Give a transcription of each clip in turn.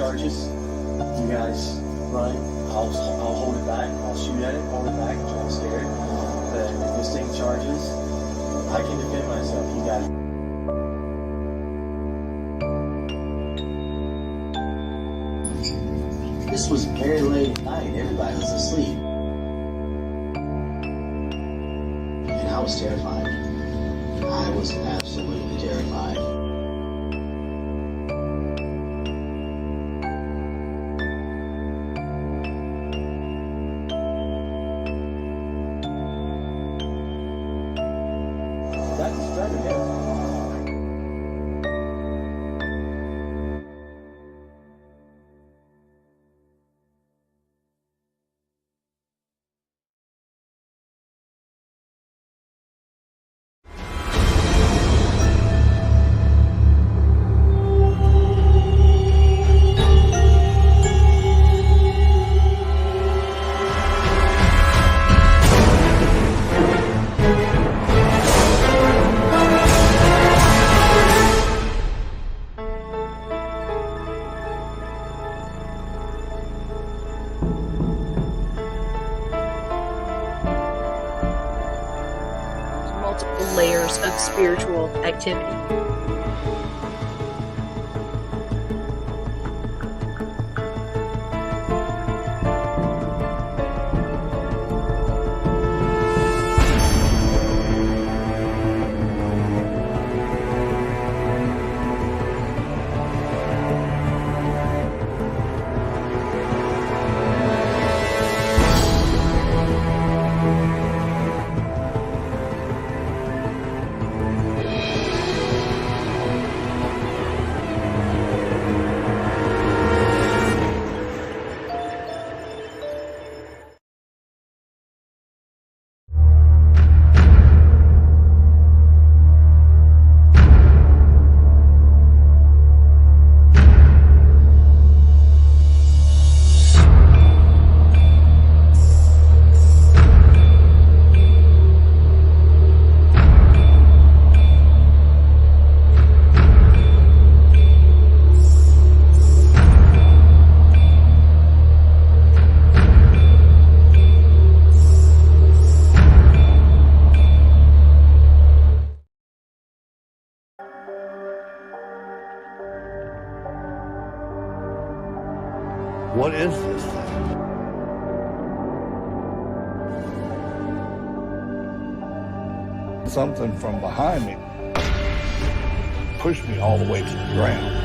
charges. You guys run. I'll hold it back. I'll shoot at it, hold it back, try to scare it. But if this thing charges, I can defend myself. You got it. This was very late at night. Everybody was asleep. And I was terrified. I was absolutely terrified. That's disturbing him. Multiple layers of spiritual activity. What is this thing? Something from behind me pushed me all the way to the ground.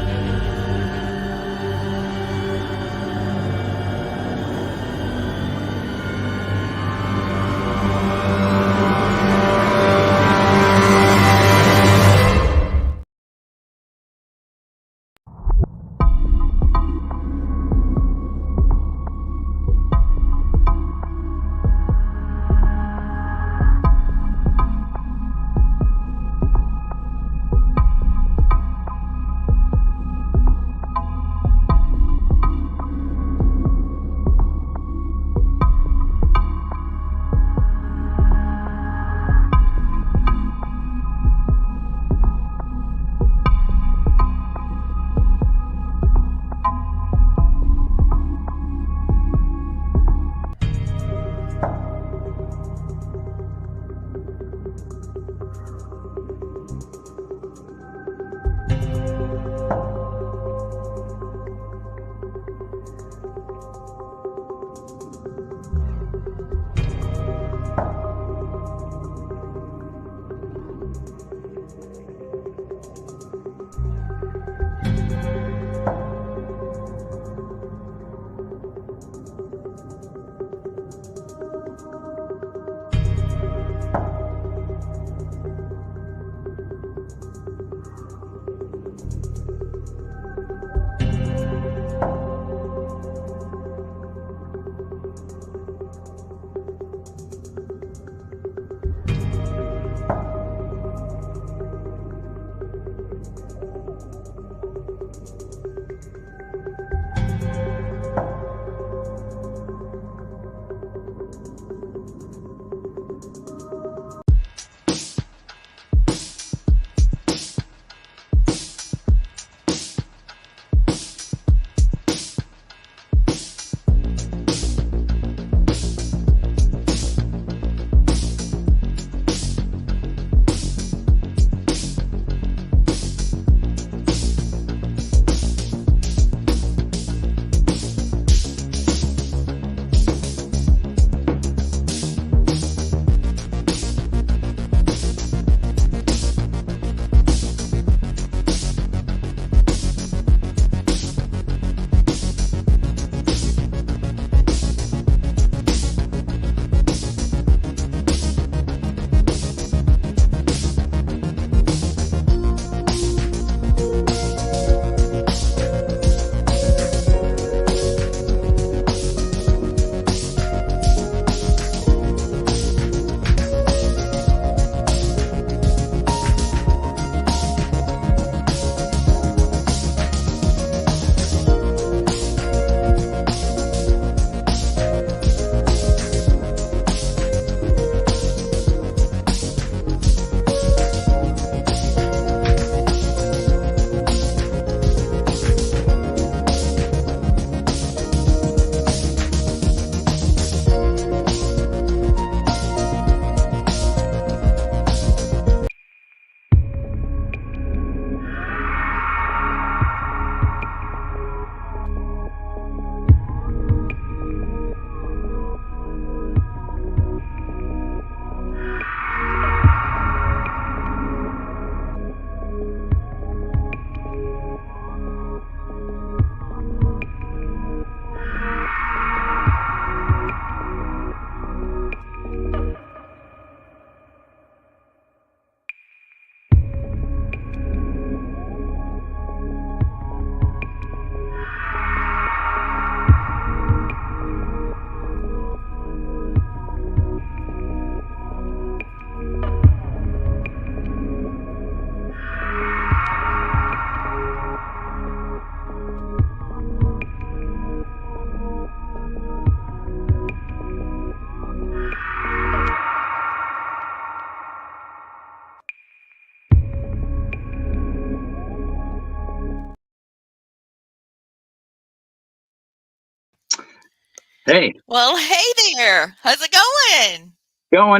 Hey, Well, hey there. How's it going?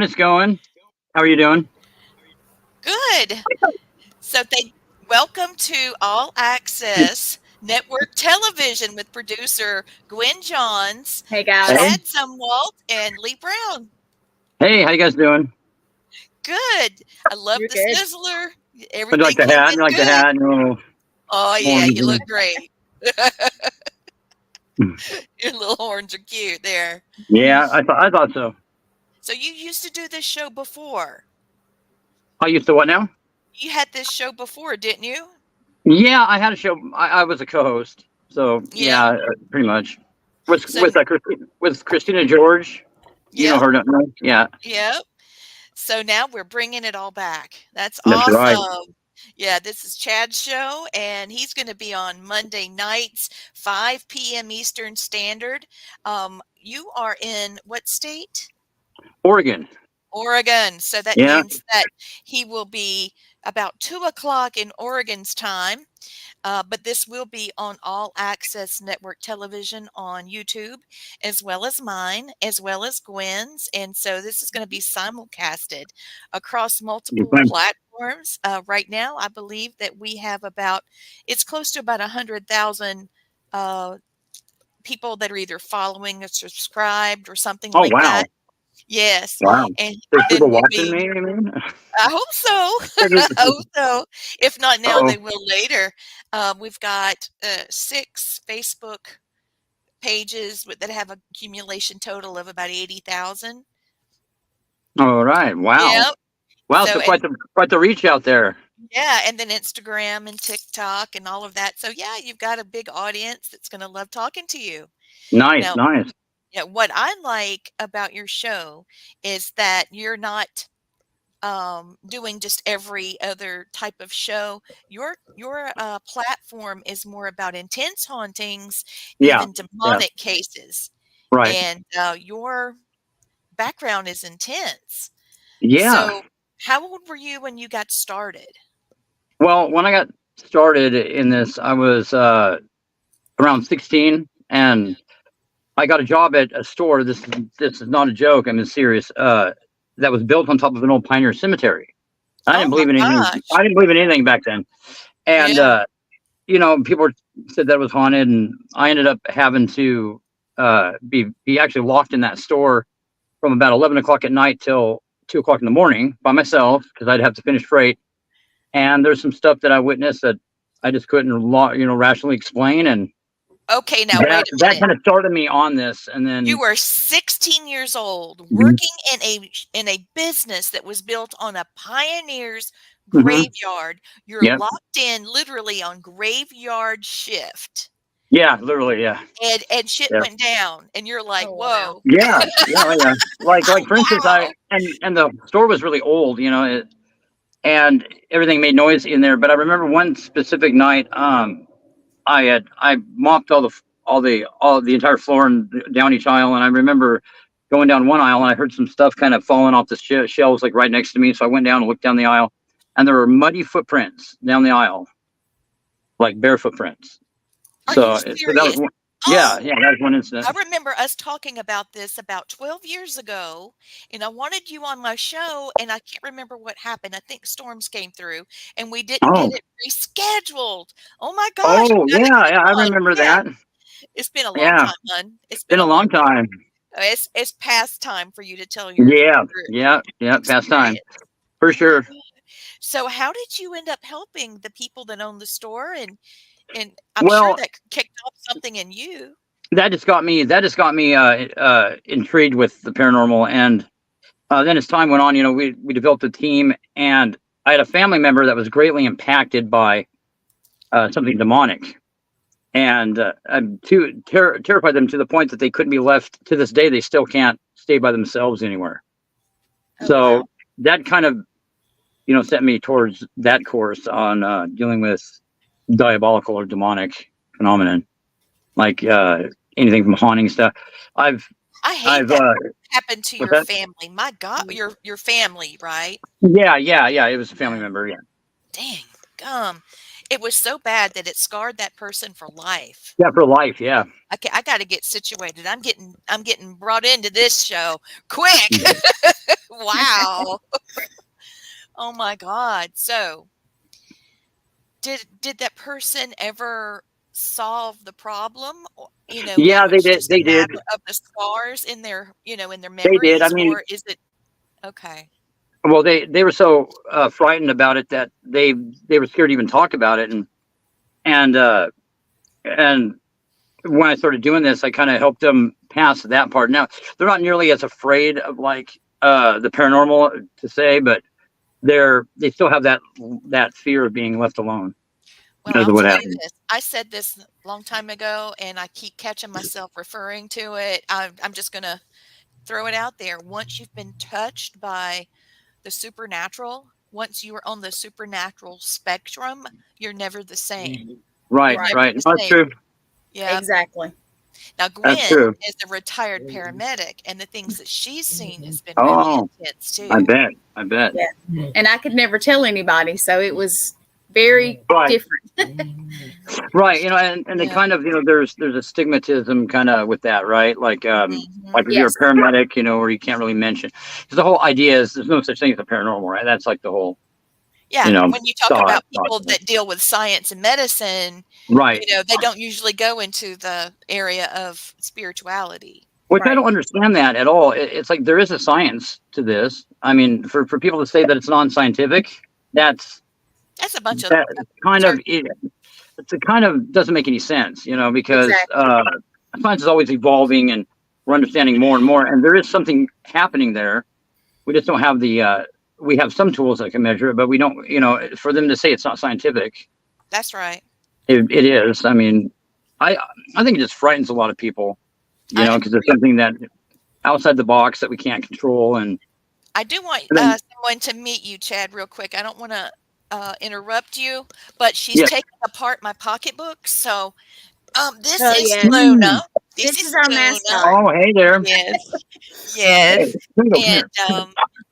it's going. How are you doing? Good. So, welcome to All Access Network Television with producer Gwen Johns, Hey guys. Hey, Chad Zumwalt, and Lee Brown. hey, how you guys doing? Good. I love You're the good. sizzler. I like Everything the came hat. in I like the good. hat. Oh yeah, Orange. you look great. Your little horns are cute there. Yeah, I thought so. So you used to do this show before. I used to what now? You had this show before, didn't you? Yeah, I had a show. I was a co-host. So Yeah. yeah, pretty much. With So with with Christina George. You know yeah, her, don't you? Yeah, yeah. So now we're bringing it all back. That's that's right. awesome. Yeah, this is Chad's show, and he's going to be on Monday nights, 5 p.m. Eastern Standard. You are in what state? Oregon. Oregon. So that Yeah, means that he will be about 2 o'clock in Oregon's time. But this will be on All Access Network Television on YouTube, as well as mine, as well as Gwen's. And so this is going to be simulcasted across you're multiple fine. platforms. Right now, I believe that we have it's close to about 100,000 uh, people that are either following or subscribed or something Oh like wow, that. Yes. wow. And There's then people we'll watching be me. I mean, I hope so. I hope so. If not now, oh, they will later. We've got 6 Facebook pages that have a accumulation total of about 80,000. all right. Wow, Yep. wow. So So and quite the reach out there. yeah, and then Instagram and TikTok and all of that. So yeah, you've got a big audience that's going to love talking to you. Nice, Now, nice. yeah, what I like about your show is that you're not doing just every other type of show. Your platform is more about intense hauntings, Yeah, even yeah. demonic cases, Right. and your background is intense. Yeah. So, how old were you when you got started? Well, when I got started in this, I was around 16, and I got a job at a store. This is not a joke. I'm serious. That was built on top of an old pioneer cemetery. I Oh didn't my believe in anything. gosh! I didn't believe in anything back then. And Yeah. people said that was haunted, and I ended up having to be actually locked in that store from about 11 o'clock at night till 2 o'clock in the morning by myself because I'd have to finish freight. And there's some stuff that I witnessed that I just couldn't, rationally explain, and Okay. Now that wait a that minute. kind of started me on this. And You then, were 16 years old, mhm, working in a business that was built on a pioneer's mhm, graveyard. You're yep, locked in literally on graveyard shift, yeah, literally, yeah, and shit yeah, went down, and you're like, Oh wow. "Whoa, yeah, yeah, oh, yeah. Like for instance, I wow!" and the store was really old, and everything made noise in there. But I remember one specific night, I mopped all the entire floor and down each aisle, and I remember going down one aisle and I heard some stuff kind of falling off the shelves like right next to me. So I went down and looked down the aisle, and there were muddy footprints down the aisle, like bare footprints. Are you So that was serious? one. Yeah, Oh, yeah, that was one incident. I remember us talking about this about 12 years ago, and I wanted you on my show, and I can't remember what happened. I think storms came through, and we didn't get Oh, it rescheduled. Oh my gosh, oh, you gotta yeah, yeah, I come on. remember Yeah. that. It's been a long Yeah, time, hun. It's been been a a long long time. It's past time for you to tell Yeah, your yeah, yeah, past time experience. for Oh my sure. god. So how did you end up helping the people that own the store, and I'm sure Well, that kicked off something in you? that just got me intrigued with the paranormal. And then as time went on, we developed a team, and I had a family member that was greatly impacted by something demonic, and I'm terrified them to the point that they couldn't be left. To this day, they still can't stay by themselves anywhere. Oh wow. So that kind of set me towards that course on dealing with diabolical or demonic phenomenon, like anything from haunting stuff. I've I hate I've that happened to what's your that? family. My god, your family, right? Yeah, yeah, yeah. It was a family Yeah. member. Yeah. Dang gum. It was so bad that it scarred that person for life. Yeah, for life. Yeah. Okay, I got to get situated. I'm getting brought into this show quick. Wow. Oh my God. So, did that person ever solve the problem? Now Yeah, they it's did. just a They did. matter of the scars in their, in their They did. I memories, mean, or is it okay? well, they were so frightened about it that they were scared to even talk about it, and and when I started doing this, I kind of helped them pass that part. Now they're not nearly as afraid of like the paranormal to say, but they still have that fear of being left alone Well, because I'll of what tell you happened. this. I said this a long time ago, and I keep catching myself referring to it. I'm just going to throw it out there. Once you've been touched by the supernatural, once you are on the supernatural spectrum, you're never the same. You're Right, Right. never right. the No, that's same. true. Yeah. Exactly. Now, That's Gwen true. is a retired paramedic, and the things that she's seen has been really Oh, intense I too. bet. I bet. Yeah. And I could never tell anybody, so it was very Right. different. Right. And they Yeah. kind of, there's a stigmatism kind of with that, right? Hmm. Like if you're a Yes. paramedic, or you can't really mention, because the whole idea is there's no such thing as a paranormal, right? That's like the whole, Yeah. When you talk thought. about people that deal with science and medicine, Right. they don't usually go into the area of spirituality. Which I Right. don't understand that at all. It's like there is a science to this. I mean, for people to say that it's non-scientific, that's That's a bunch of that kind of absurd. it's a kind of doesn't make any sense, because Exactly. science is always evolving and we're understanding more and more, and there is something happening there. We just don't have we have some tools that can measure it, but we don't. For them to say it's not scientific, That's right. it is. I mean, I I think it just frightens a lot of people, I because it's something that outside the box that we can't control, and I do want then someone to meet you, Chad, real quick. I don't want to interrupt you, but she's yes. taking apart my pocketbook. So, this Oh is yes. Luna. Mm. This This is is our Luna. mascot. Oh, hey there. Yes, Hey, yes, come and here.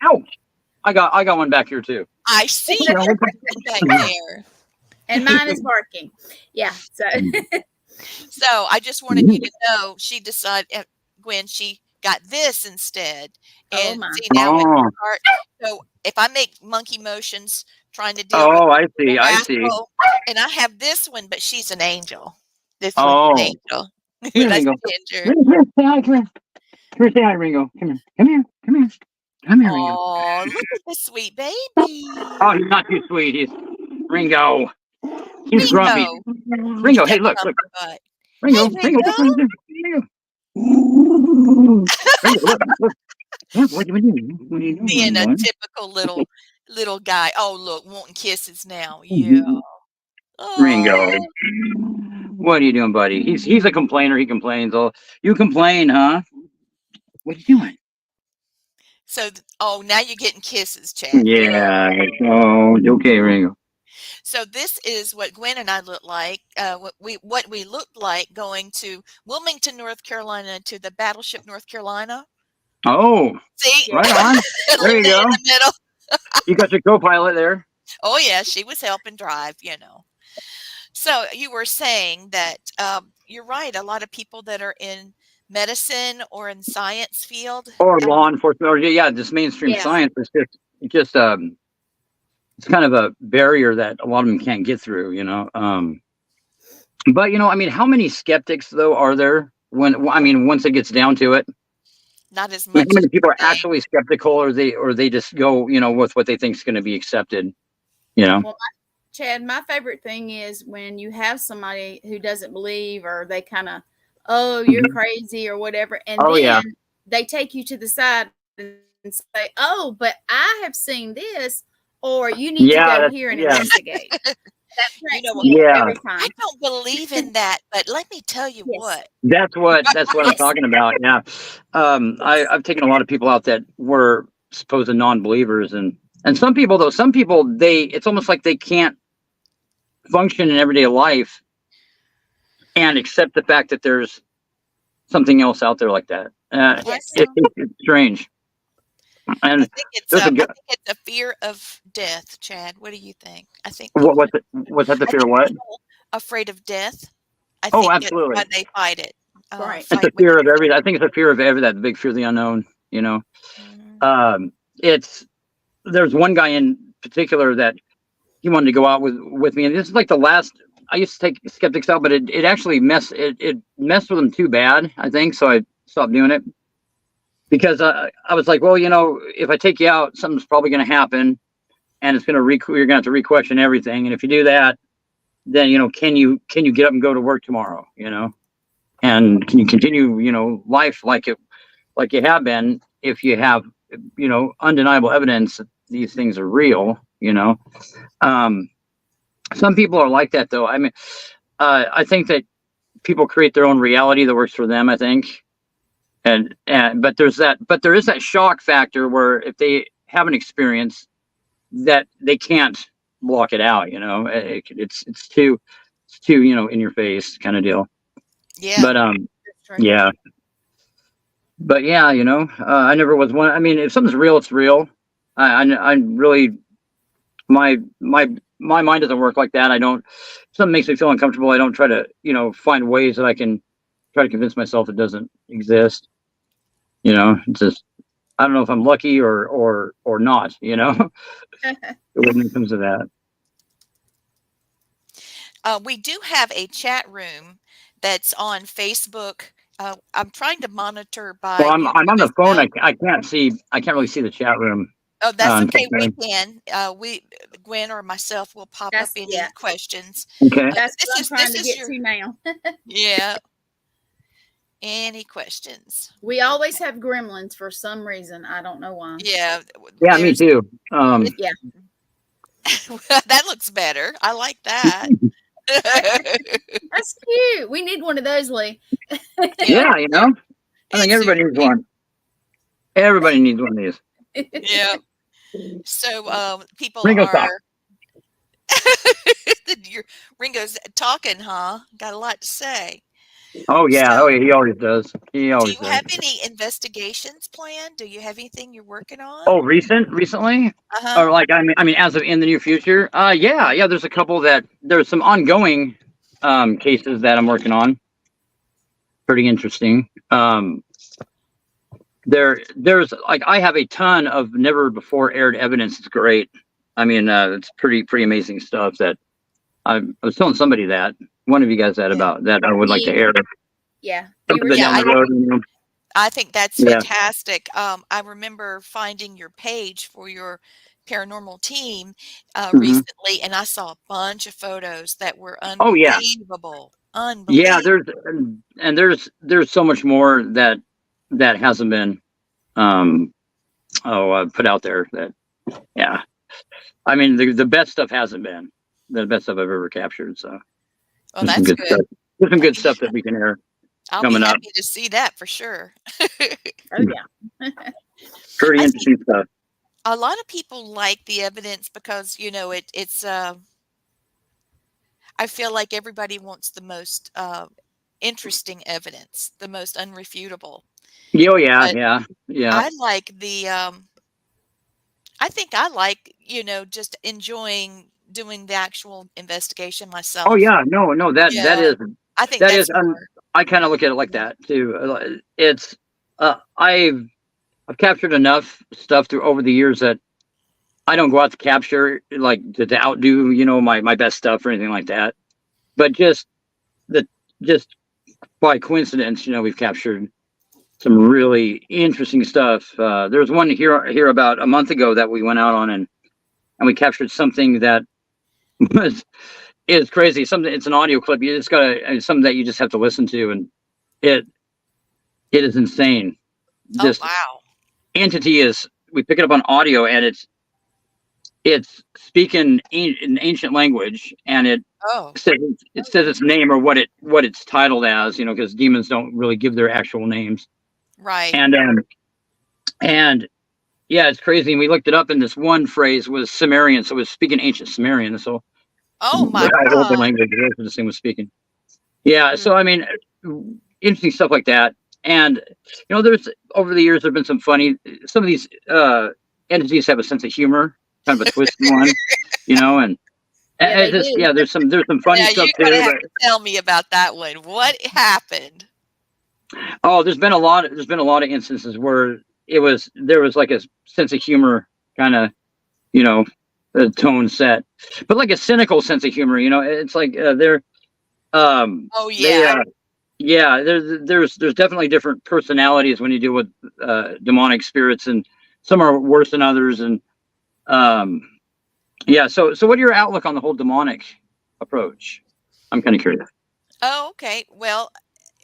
Ouch! I got one back here too. I see You know, that one back there. And mine is barking. Yeah. So So I just wanted you to know she decided, Gwen, she got this instead. oh And my. see now with oh, her heart. So if I make monkey motions trying to deal with oh, I the see, I see. rascal, and I have this one, but she's an angel. This one's an Oh, angel. here, That's Ringo. Ginger. Here, say hi, come here. Come here, say hi, Ringo. Come here, come here, come here. Come here, Ringo. Oh, look at the sweet Oh, baby. he's not too sweet. He's Ringo. He's grumpy. Ringo. He's Ringo, got hey, look, look. grumpy butt. Hey, Ringo, Ringo, Ringo. look what he's doing. Ringo. Ringo, look, look. Look, what are you doing? What are you doing, Being a Ringo? typical little guy. Oh, look, wanting kisses now. Yeah. Ringo. Oh. What are you doing, buddy? He's a complainer. He complains. Oh, you complain, huh? What are you doing? So, oh, now you're getting kisses, Chad. Good. Yeah. Oh, okay, Ringo. So this is what Gwen and I look like. What we looked like going to Wilmington, North Carolina, to the battleship North Carolina. Oh, See, right on. a There little you bit go. in the middle. You got your co-pilot there. Oh yeah, she was helping drive. So you were saying that you're right. A lot of people that are in medicine or in science field. Or law enforcement, or yeah, just mainstream Yes. science is just it's kind of a barrier that a lot of them can't get through. But I mean, how many skeptics though are there I mean, once it gets down to it? Not as I mean, much how as many people you are think. actually skeptical, or they just go, with what they think is going to be accepted? Well, Chad, my favorite thing is when you have somebody who doesn't believe, or they kind of, oh, you're Mhm. crazy or whatever, and Oh yeah, then they take you to the side and say, oh, but I have seen this, or you need to yeah, go that's, here and yeah, investigate. That You cracks know what? me up yeah. every I time. don't believe in that, but let me tell you Yes. what. That's what I'm Yes. talking about. Yeah, I've taken a lot of people out that were supposed non-believers, and some people though, it's almost like they can't function in everyday life and accept the fact that there's something else out there like that. Yes. It's strange. And there's a I think it's a fear of death, Chad. What do you think? I think what's that, the I fear of think what? people afraid of death. I Oh, think that's absolutely. why they fight it. Right. It's a Fight with fear it. of everything. I think it's a fear of that big fear of the unknown, you know. Mhm. It's there's one guy in particular that he wanted to go out with me, and this is like the last. I used to take skeptics out, but it actually it messed with him too bad, I think. So I stopped doing it because I was like, well, you know, if I take you out, something's probably going to happen, and it's going to you're going to have to re-question everything, and if you do that, then you know, can you get up and go to work tomorrow, you know, and can you continue, you know, life like you have been if you have, you know, undeniable evidence that these things are real, you know. Um, some people are like that though. I mean, I think that people create their own reality that works for them, I think. And but there is that shock factor where if they have an experience that they can't block it out, you know. It's too you know, in your face kind of deal. Yeah. But That's true. yeah. But yeah, you know, I never was one. I mean, if something's real, it's real. I really my mind doesn't work like that. I don't. If something makes me feel uncomfortable, I don't try to, you know, find ways that I can try to convince myself it doesn't exist. You know, it's just I don't know if I'm lucky or not. You know, when it comes to that. We do have a chat room that's on Facebook. I'm trying to monitor by Well, I'm on YouTube the as phone. well. I can't really see the chat room. Oh, that's okay. We Okay. can. We Gwen or myself will pop up That's any yeah. questions. Okay. That's what I'm trying This to is get your to now. yeah. Any questions? We always have gremlins for some reason. I don't know why. Yeah. Yeah, me There's too. Yeah. that looks better. I like that. That's cute. We need one of those, Lee. Yeah. Yeah, you know, I think It's super everybody needs cute. one. Everybody needs one of these. Yeah. So people Ringo stop. are your Ringo's talking, huh? Got a lot to say. Oh yeah. Oh So yeah. He always does. He do always you does. have any investigations planned? Do you have anything you're working on? Oh, recently, Uh-huh. or like I mean, as of in the near future. Yeah. There's a couple that there's some ongoing cases that I'm working on. Pretty interesting. There's like I have a ton of never before aired evidence. It's great. I mean, it's pretty amazing stuff that I was telling somebody that one of you guys that Yeah. about that I would like to air. Yeah. Something Yeah, down the road, you know? I think that's Yeah. fantastic. I remember finding your page for your paranormal team Mhm. recently, and I saw a bunch of photos that were Oh yeah. unbelievable. Yeah, Unbelievable. there's so much more that hasn't been put out there that yeah. I mean the best stuff hasn't been the best stuff I've ever captured. So Well, there's some that's good good. stuff. There's some I'll good be stuff that we can air I'll be coming up. happy to see that for sure. Oh yeah. Pretty I think interesting stuff. a lot of people like the evidence because it's I feel like everybody wants the most interesting evidence, the most unrefutable. Oh yeah, But yeah. I like the I think I like, just enjoying doing the actual investigation Oh myself. yeah, no, that Yeah. is I think that is that's more. I kind of look at it like that too. It's I've captured enough stuff through over the years that I don't go out to capture like to outdo, you know, my best stuff or anything like that. But the just by coincidence, you know, we've captured some really interesting stuff. There was one here about a month ago that we went out on and we captured something that was is crazy. Something it's an audio clip. You just gotta it's something that you just have to listen to, and it it is insane. Oh, This wow. entity is we pick it up on audio and it's speaking in ancient language and Oh, it says its name or what it's titled as, you know, because demons don't really give their actual names. right. And yeah, it's crazy. And we looked it up, and this one phrase was Sumerian, so it was speaking ancient Sumerian. So Oh my the old God. language this thing was speaking. Yeah, so I mean, interesting stuff like that. And there's over the years there've been some of these entities have a sense of humor, kind of a twisted one, and Yeah, they do. there's some funny Now stuff you're going to too. have But to tell me about that one. What happened? oh, there's been a lot of instances where there was like a sense of humor kind of, the tone set, but like a cynical sense of humor. It's like they're Oh, they yeah. yeah, there's definitely different personalities when you deal with demonic spirits, and some are worse than others. And um yeah, so what are your outlook on the whole demonic approach? I'm kind of curious. Oh, okay. Well,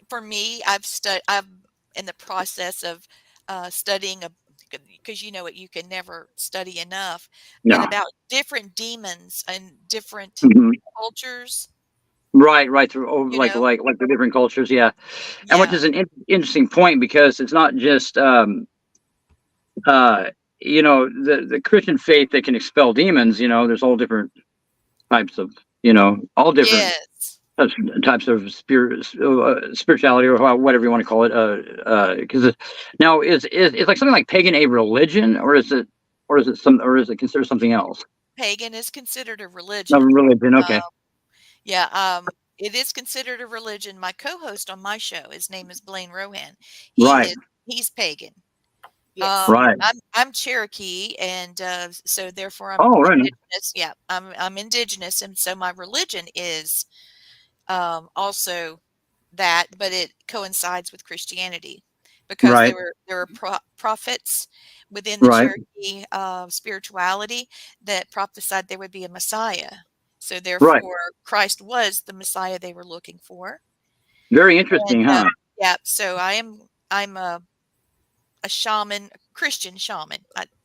for me, I'm in the process of studying because you know what, you can never study enough, but No. about different demons and different Mhm. cultures, Right through you like know? the different cultures, yeah. And which Yeah. is an interesting point, because it's not just uh the Christian faith that can expel demons. There's all different types of, all different Yes. types of spirituality, or whatever you want to call it. Because now it's like something like pagan a religion, or is it considered something else? Pagan is considered a No, religion. religion. Okay. Yeah, it is considered a religion. My co-host on my show, his name is Blaine Rohan. Right. He's pagan. Yes. Right. I'm Cherokee, and so therefore I'm Oh, right. indigenous. Yeah, I'm indigenous, and so my religion is also that, but it coincides with Christianity because Right. there were prophets within the Right. Cherokee spirituality that prophesied there would be a Messiah. So Right. therefore, Christ was the Messiah they were looking for. Very And interesting, huh? yeah, so I'm a shaman, Christian shaman.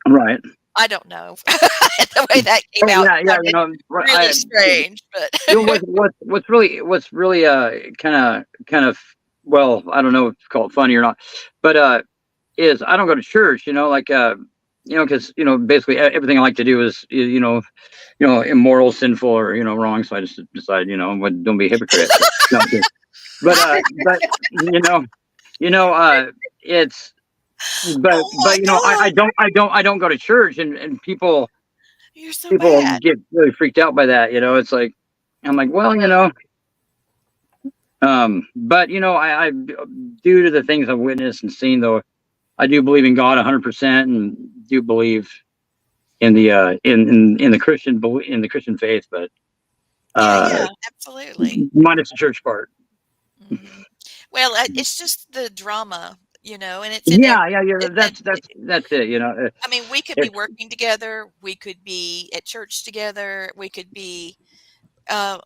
Right. I don't know the way that came Oh, out. yeah, yeah. Sounded really I strange, but what's really kind of, well, I don't know if it's called funny or not, but is I don't go to church, like because basically everything I like to do is immoral, sinful, or wrong. So I just decide, don't be a hypocrite. No, I'm kidding. But it's oh my I God, don't go to church, and people you're so people bad. get really freaked out by that. It's like, I'm like, well, but I due to the things I've witnessed and seen, though, I do believe in God 100%, and do believe in the in the Christian faith, but Yeah, uh absolutely. minus the church part. Mhm. Well, it's just the drama, and it's in Yeah, every. yeah, yeah. It's in, That's it. I mean, we could be It's working together. We could be at church together. We could be uh,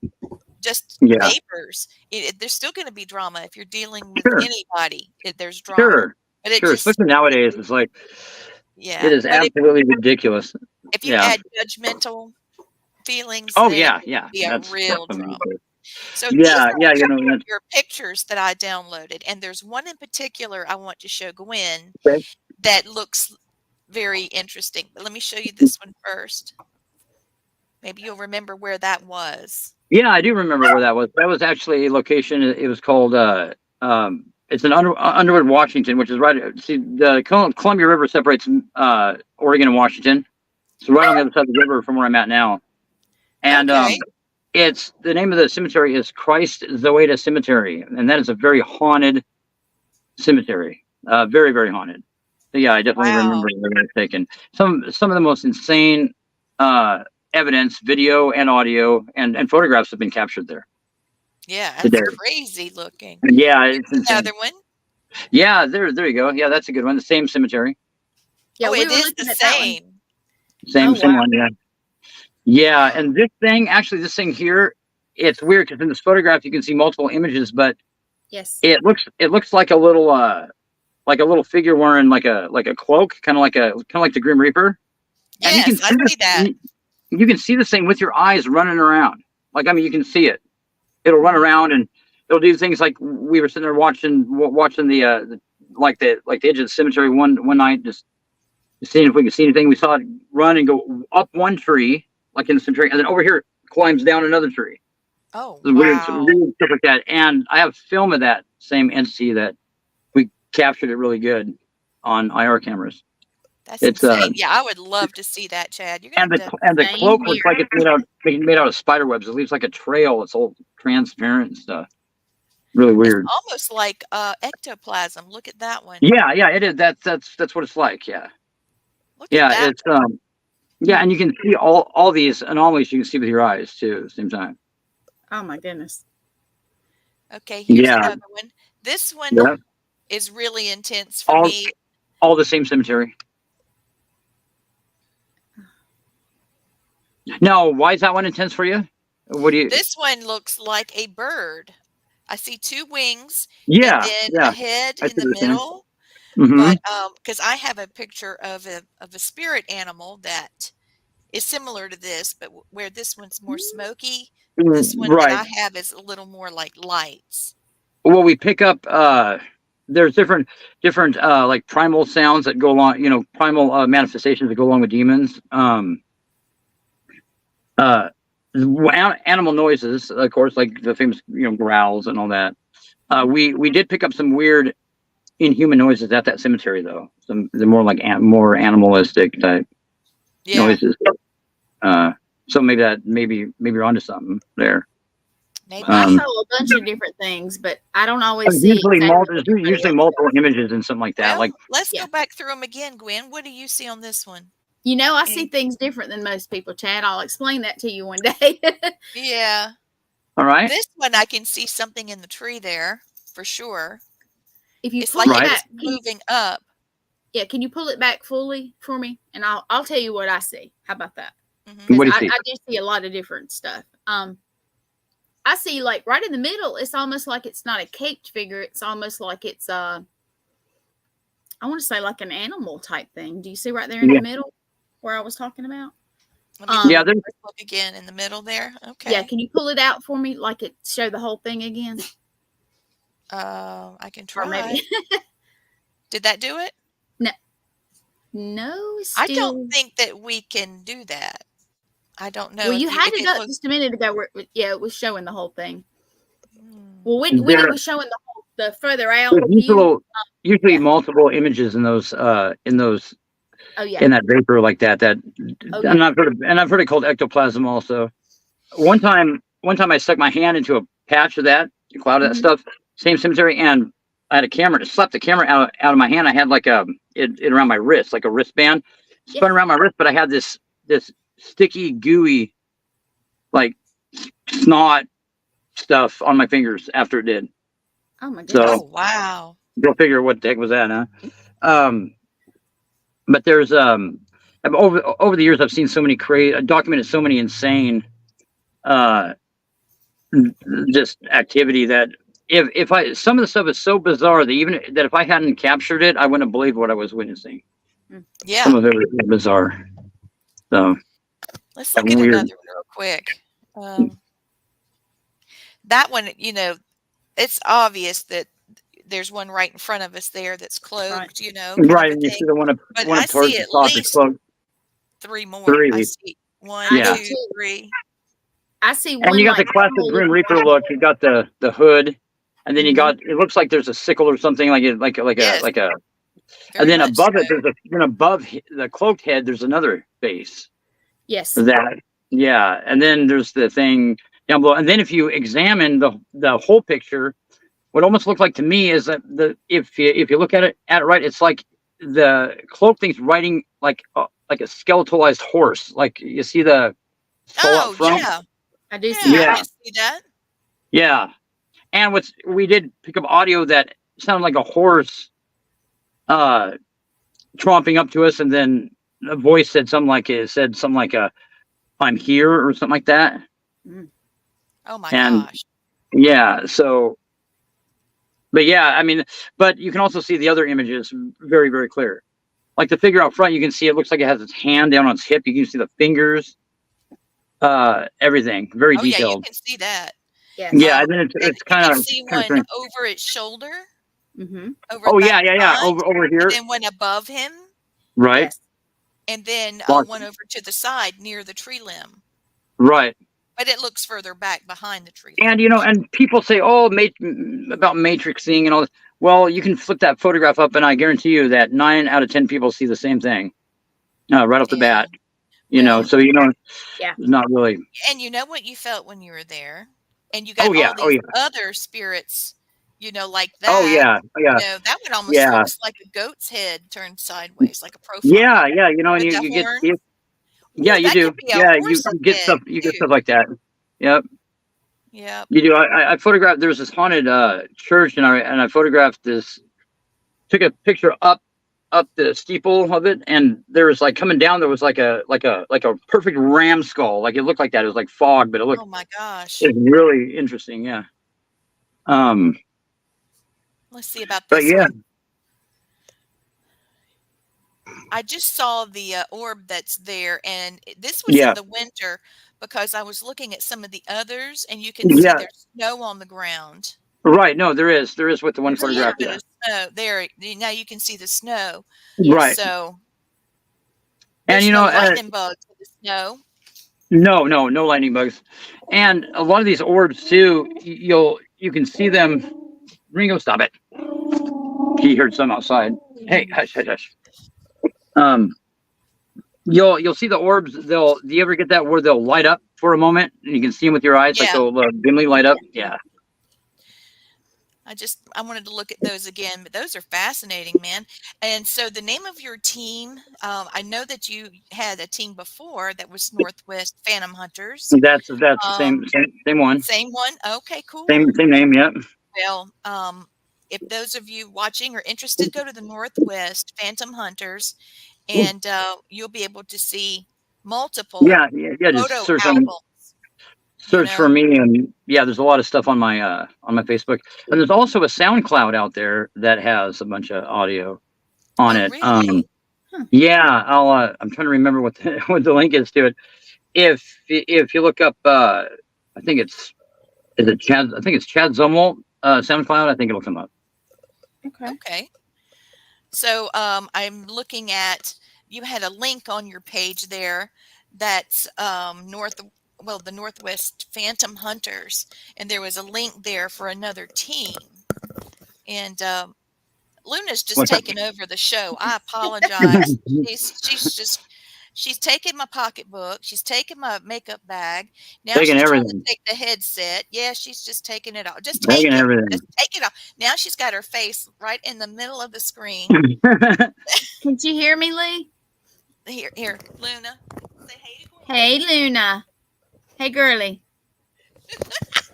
just yeah, neighbors. There's still going to be drama if you're dealing with sure, anybody. There's drama, sure, but it sure. just Especially nowadays, it's like it yeah. is But absolutely ridiculous. if you Yeah. add judgmental feelings, Oh, then it yeah, would yeah. be a That's real something. drama. So these Yeah, are yeah. a couple of your pictures that I downloaded, and there's one in particular I want to show Gwen Okay. that looks very interesting. But let me show you this one first. Maybe you'll remember where that was. Yeah, I do remember where that was. That was actually a location. It was called it's in Underwood, Washington, which is right. See, the Columbia River separates Oregon and Washington. So right on the other side of the river from where I'm at now. And Okay. it's the name of the cemetery is Christ Zoeta Cemetery, and that is a very haunted cemetery. Very, very haunted. So yeah, I definitely Wow. remember where that was taken. Some of the most insane evidence, video and audio, and photographs have been captured there Yeah, that's today. crazy looking. Yeah, Here's it's insane. another one. Yeah, there you go. Yeah, that's a good one. The same cemetery, Yeah, Oh, we it were is the looking at that one. same. Oh same wow. one. Yeah, yeah. And this thing here, it's weird because in this photograph you can see multiple images, but Yes. it looks like a little figure wearing like a cloak, kind of like the Grim Reaper, and you can Yes, I see see that. you can see the thing with your eyes running around. Like, I mean, you can see it. It'll run around, and it'll do things like we were sitting there watching the like the edge of the cemetery one night, just seeing if we could see anything. We saw it run and go up one tree, like in the cemetery, and then over here it climbs down another tree. Oh, It's wow. weird stuff like that. And I have film of that same entity that we captured it really good on IR cameras. That's It's insane. Yeah, I would love to see that, Chad. You're and gonna have to. the Same cloak looks like here. it's made out of spider webs. It leaves like a trail. It's all transparent and stuff. Really It's weird. almost like ectoplasm. Look at that one. Yeah, it is. That's what it's like. Yeah, Look at that. it's yeah, and you can see all these anomalies. You can see with your eyes too at the same time. Oh my goodness. Okay, here's Yeah. another one. This one Yeah, is really intense for all me. all the same cemetery. No, why is that one intense for you? What do you? This one looks like a bird. I see two wings Yeah, and then yeah. a head I in see the what you're saying. middle. Mm-hmm. But because I have a picture of a spirit animal that is similar to this, but where this one's more smoky, this one that Right. I have is a little more like lights. Well, we pick up. There's different like primal sounds that go along. You know, primal manifestations that go along with demons. Animal noises, of course, like the famous growls and all that. We did pick up some weird inhuman noises at that cemetery, though. Some the more like more animalistic type Yeah. noises. So maybe you're onto something there. Maybe. I saw a bunch of different things, but I don't always see Usually, exactly what there's everybody usually else multiple does. images and something like that. Well, Like let's Yeah. go back through them again, Gwen. What do you see on this one? You know, I see things different than most people, Chad. I'll explain that to you one day. Yeah. all right, This one I can see something in the tree there for sure. If you It's pull like it Right. back, it's moving up. yeah, can you pull it back fully for me? And I'll tell you what I see. How about that? Mhm. What do you I, see? I do see a lot of different stuff. I see like right in the middle, it's almost like it's not a caked figure. It's almost like it's I want to say like an animal type thing. Do you see right there in Yeah. the middle where I was talking about? Let me Yeah, there's look again in the middle there. Okay. Yeah, can you pull it out for me, like it show the whole thing again? I can Or try. maybe Did that do it? no. I Still, don't think that we can do that. I don't know well, if you had if it up looks. just a minute ago. Where it was showing the whole thing. Hmm. Well, when it there. was showing the further out There's view. usually yeah. multiple images in those Oh yeah. in that vapor like that. Oh, yeah. And I've heard it called ectoplasm also. One time I stuck my hand into a patch of that cloud of that Mhm. stuff, same cemetery, and I had a camera to slap the camera out of my hand. I had like it around my wrist, like a wristband, spun Yeah. around my wrist, but I had this sticky, gooey, like snot stuff on my fingers after it did. Oh my So- goodness. Oh wow. Go figure what the heck was that, huh? But there's over the years I've seen so many documented so many insane just activity that if I some of the stuff is so bizarre that if I hadn't captured it, I wouldn't have believed what I was witnessing. Yeah. Some of it was bizarre. So Let's look at weird. another real quick. That one, it's obvious that there's one right in front of us there that's cloaked, Right. kind right, of a and you thing. see the one up But one I up towards see the at top. It's least close. three more. Three. I see one, Yeah. two, three. I see one. And you got like, the classic full Grim of- Reaper look. You got the hood, and then you Mhm. got it looks like there's a sickle or something Yes. and Very then much above it, so. above the cloaked head, there's another base. Yes. That, yeah, and then there's the thing down below, and then if you examine the whole picture, what almost looks like to me is that if you look at it right, it's like the cloak thing's riding like a skeletalized horse. Like you see the skull Oh up front. yeah. I do Yeah, see I that. can see that. Yeah, and we did pick up audio that sounded like a horse tromping up to us, and then a voice said something like I'm here or something like that. Oh my And- gosh. Yeah, so but yeah, I mean, but you can also see the other images very, very clear. Like the figure out front, you can see it looks like it has its hand down on its hip. You can see the fingers, everything very Oh yeah, you detailed. can see that. Yes. Yeah, and then And it's you kind can of see one strange. over its shoulder. Mm-hmm. Over Oh back yeah, behind, over here, and then one above him, right, Yes. and then Mark. one over to the side near the tree limb. right. But it looks further back behind the tree limb. And and people say, "Oh, about matrixing and all this." Well, you can flip that photograph up, and I guarantee you that 9 out of 10 people see the same thing right off the Yeah. bat. You know, Well, so Yeah. it's not really. and you know what you felt when you were there, and you got Oh yeah, all oh these yeah, other spirits, like oh that. yeah, oh yeah, That one almost yeah, looks like a goat's head turned sideways, like a yeah, profile yeah. You know, and with you, the you get horns. yeah, Ooh, you that do. could be a Yeah, horse's you get head stuff. You get too. stuff like that. Yep, Yep. you do. I photographed. There's this haunted church, and I photographed this. Took a picture up the steeple of it, and there was like coming down. There was like a perfect ram skull. Like it looked like that. It was like fog, but Oh my gosh. it was really interesting. Yeah. Um. Let's see about But this yeah, one. I just saw the orb that's there, and this was in yeah, the winter because I was looking at some of the others, and you can see yeah. there's snow on the ground. Right. No, there is with the one There's a little photograph. bit Yeah. of snow there. Now you can see the snow. Right. Yes. So And there's no lightning bugs in the snow. no lightning bugs, and a lot of these orbs too. You can see them. Ringo, stop it. He heard some outside. Hey, hush, hush, hush. Um, you'll see the orbs. Do you ever get that where they'll light up for a moment and you can see them with your eyes, like Yeah. they'll dimly light up? Yeah. I wanted to look at those again, but those are fascinating, man. And so the name of your team, I know that you had a team before that was Northwest Phantom Hunters. That's the Um, same one. Same one. Okay, cool. Same name. Yep. Well, if those of you watching are interested, go to the Northwest Phantom Hunters, and you'll be able to see multiple Yeah. Just photo search albums. for me, and yeah, there's a lot of stuff on my Facebook, and there's also a SoundCloud out there that has a bunch of audio on Oh, it. really? Yeah, I'm trying to remember what what the link is to it. If you look up, I think it's is it Chad? I think it's Chad Zumwalt SoundCloud. I think it'll come up. Okay. So I'm looking at, you had a link on your page there that's the Northwest Phantom Hunters, and there was a link there for another team. And Luna's just What's up? taken over the show. I apologize. She's taken my pocketbook. She's taken my makeup bag. Now Taking she's trying everything. to take the headset. Yeah, she's just taking it off. Just Taking take it. everything. Just take it off. Now she's got her face right in the middle of the screen. Can you hear me, Lee? Here, Luna. Say hey to Gwen. Hey, Luna. Hey, girly.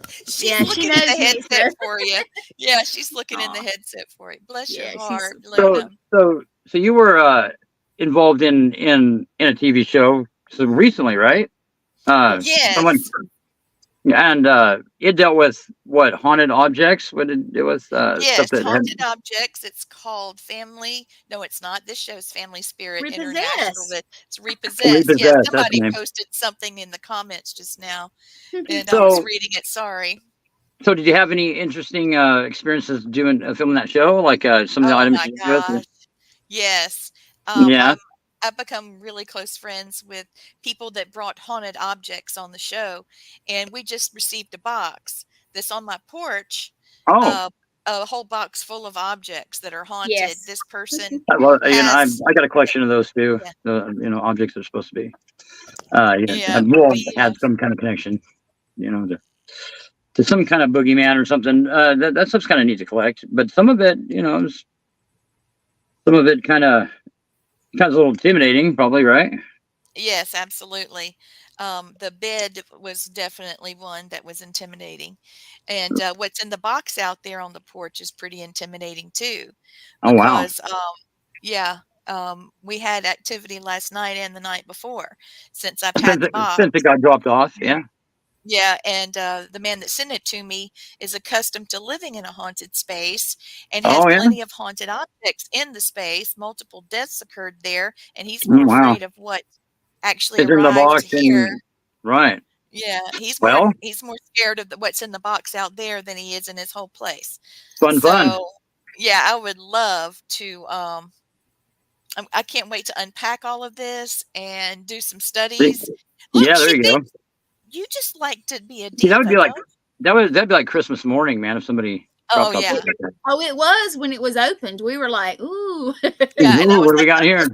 She's Yeah, she looking knows in the me, headset so- for you. Yeah, she's looking in the Aw. headset for you. Bless Yeah, your she's heart, so Luna. so you were involved in a TV show recently, right? Yes. Someone, and it dealt with what, haunted objects? What did it was Yes, stuff that had haunted objects. It's called Family. No, it's not. This show's Family Spirit International. Repossessed. It's Repossessed. Yeah, Repossessed, that's the somebody name. posted something in the comments just now, and I was So reading it. Sorry. so did you have any interesting experiences doing filming that show? Like some of the Oh items my you did with? gosh. Yes. Yeah. I've become really close friends with people that brought haunted objects on the show, and we just received a box that's on my porch. Oh, A whole box full of objects that are haunted. Yes. This person I love, has, I got a collection of those too. yeah, The objects are supposed to be. yeah, We'll we had some kind of connection, to some kind of boogeyman or something. That stuff's kind of neat to collect, but some of it, some of it kind of a little intimidating, probably, right? yes, absolutely. The bed was definitely one that was intimidating, and what's in the box out there on the porch is pretty intimidating too, Oh wow! because yeah, we had activity last night and the night before since I've had the box. Since it got dropped off, yeah. Yeah, and the man that sent it to me is accustomed to living in a haunted space and has Oh yeah. plenty of haunted objects in the space. Multiple deaths occurred there, and he's Oh, more wow. afraid of what actually It's in the arrived box here. right. Yeah, he's Well, more scared of what's in the box out there than he is in his whole place. fun. So, yeah, I would love to. I can't wait to unpack all of this and do some studies. Look, Yeah, there she you go. thinks you just like to be a See, that would diva, be like don't you? that'd be like Christmas morning, man. If somebody Oh, dropped off. yeah. Oh, it was when it was opened. We were like, ooh. Yeah, and I Ooh, was what do we like, got "Oh, here?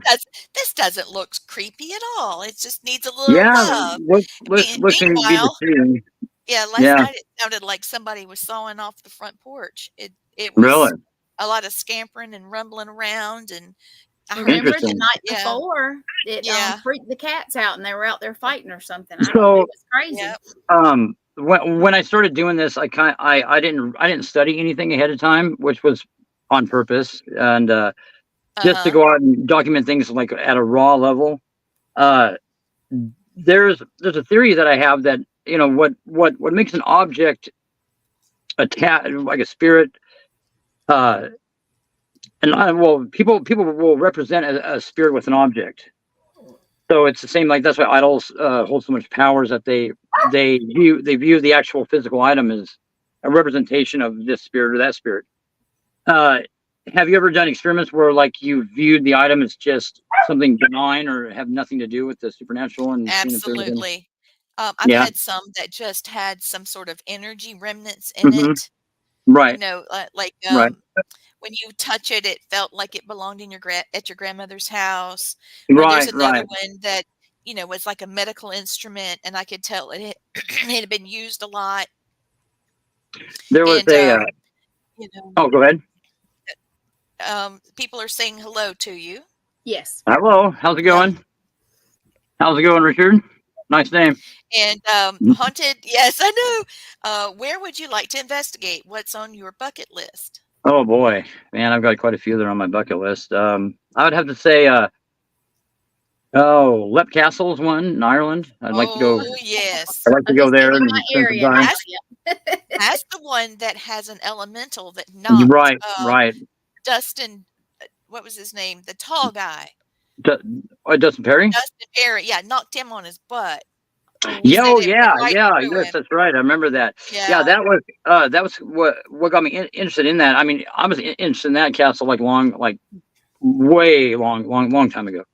this doesn't look creepy at all. It just needs a little Yeah, love." looks to be the Meanwhile, same. yeah, last Yeah, night it sounded like somebody was sawing off the front porch. It really was a lot of scampering and rumbling around, and I heard Remember the interesting. night yeah, before it yeah, freaked the cats out and they were out there fighting or something. I don't know. So It was crazy. yep, when I started doing this, I didn't study anything ahead of time, which was on purpose, and just to uh-huh, go out and document things like at a raw level. Uh, there's a theory that I have that what makes an object like a spirit, uh, and well, people will represent a spirit with an object. So it's the same, like that's why idols hold so much power, is that they view the actual physical item as a representation of this spirit or that spirit. Uh, have you ever done experiments where like you viewed the item as just something benign or have nothing to do with the supernatural and seeing if there's any? absolutely. I've Yeah. had some that just had some sort of energy remnants in Hmm. it. Right. Like Right. when you touch it, it felt like it belonged in at your grandmother's house. Or there's Right. another Right. one that was like a medical instrument, and I could tell it had been used a lot. There was And a. you know, Oh, go ahead. people are saying hello to you. Yes. Hello. How's it Yep. going? How's it going, Richard? Nice name. And haunted, yes, I know. Where would you like to investigate? What's on your bucket list? Oh boy, man, I've got quite a few that are on my bucket list. I would have to say, Lep Castle is one in Ireland. I'd like to go. Oh, yes. I'd like to Okay, go stay there in and my spend some area. time. That's the one that has an elemental that knocked Right, right. Dustin, what was his name? The tall guy. Dustin Perry. Dustin Perry. Yeah, knocked him on his butt. He Yeah, Oh, said oh it went yeah, right yeah, through yes, him. that's right. I remember that. Yeah, Yeah. that was what got me interested in that. I mean, I was interested in that castle like way long time ago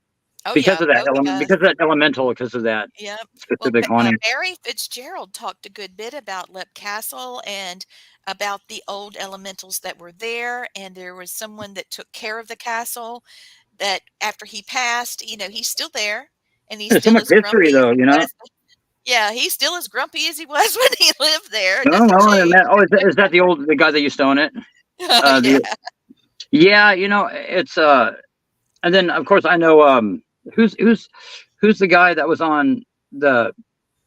Oh, because yeah. of that Both of element, us. because of that elemental, because of that Yep. Well, specific haunting. Barry Fitzgerald talked a good bit about Lep Castle and about the old elementals that were there. And there was someone that took care of the castle that after he passed, he's still there and he's There's so still much as history grumpy as though, he you know. was. Yeah, he's still as grumpy as he was when he lived there. It Oh, doesn't well, and change. that, is that the guy that used to own it? Oh, yeah. Yeah, it's and then of course I know who's the guy that was on the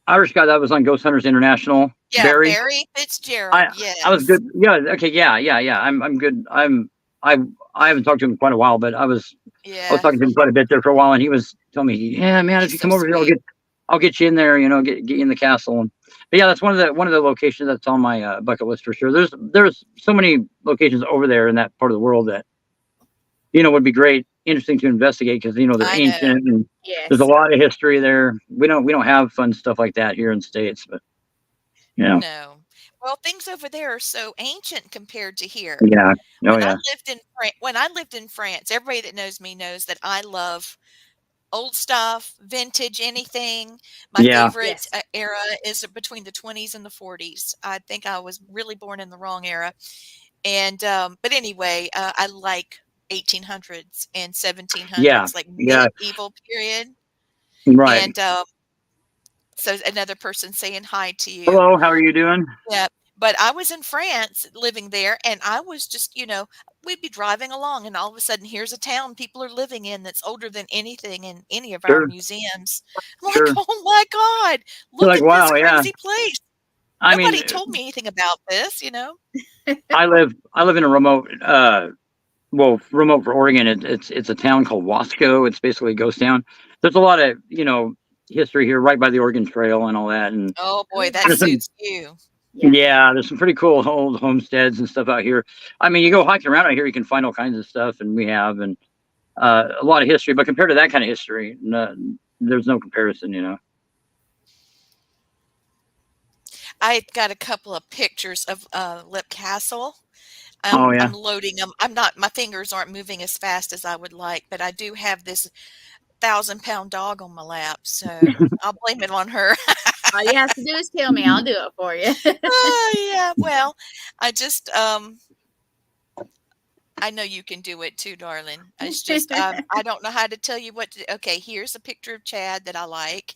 Irish guy that was on Ghost Hunters International, Yeah, Barry. Barry Fitzgerald. I was Yes. good. Yeah, okay, yeah. I'm good. I I haven't talked to him in quite a while, but I was Yeah. talking to him quite a bit there for a while, and he was telling me, yeah, man, if He's you so come over here, sweet. I'll get you in there, get you in the castle. But yeah, that's one of the locations that's on my bucket list for sure. There's so many locations over there in that part of the world that would be great, interesting to investigate because they're I know. ancient and there's a yes. lot of history there. We don't have fun stuff like that here in the States, but No. Well, things over there are so ancient compared to here. yeah, oh yeah, When I lived in France, everybody that knows me knows that I love old stuff, vintage, anything. My yeah, favorite Yes. era is between the 20s and the 40s. I think I was really born in the wrong era. And but anyway, I like 1800s and yeah, 1700s, like yeah, medieval period. right. And so another person saying hi to you. Hello, how are you doing? Yeah, but I was in France living there, and I was just, we'd be driving along, and all of a sudden, here's a town people are living in that's older than anything in any of our Sure, museums. I'm like, sure. oh my God, You're look like, at this wow, yeah. crazy place. I mean, Nobody told me anything about this. I live in a remote for Oregon. It's a town called Wasco. It's basically a ghost town. There's a lot of history here, right by the Oregon Trail and all that. And Oh boy, Oh, that there's some suits you. yeah. yeah, there's some pretty cool old homesteads and stuff out here. I mean, you go hiking around out here, you can find all kinds of stuff, and we have a lot of history. But compared to that kind of history, no, there's no comparison. I got a couple of pictures of Lip Castle. Oh yeah. I'm loading them. My fingers aren't moving as fast as I would like, but I do have this 1,000-pound dog on my lap, so I'll blame it on her. All you have to do is tell me. I'll do it for you. Oh, yeah. Well, I just, I know you can do it too, darling. It's just, I don't know how to tell you what to. Okay, here's a picture of Chad that I like.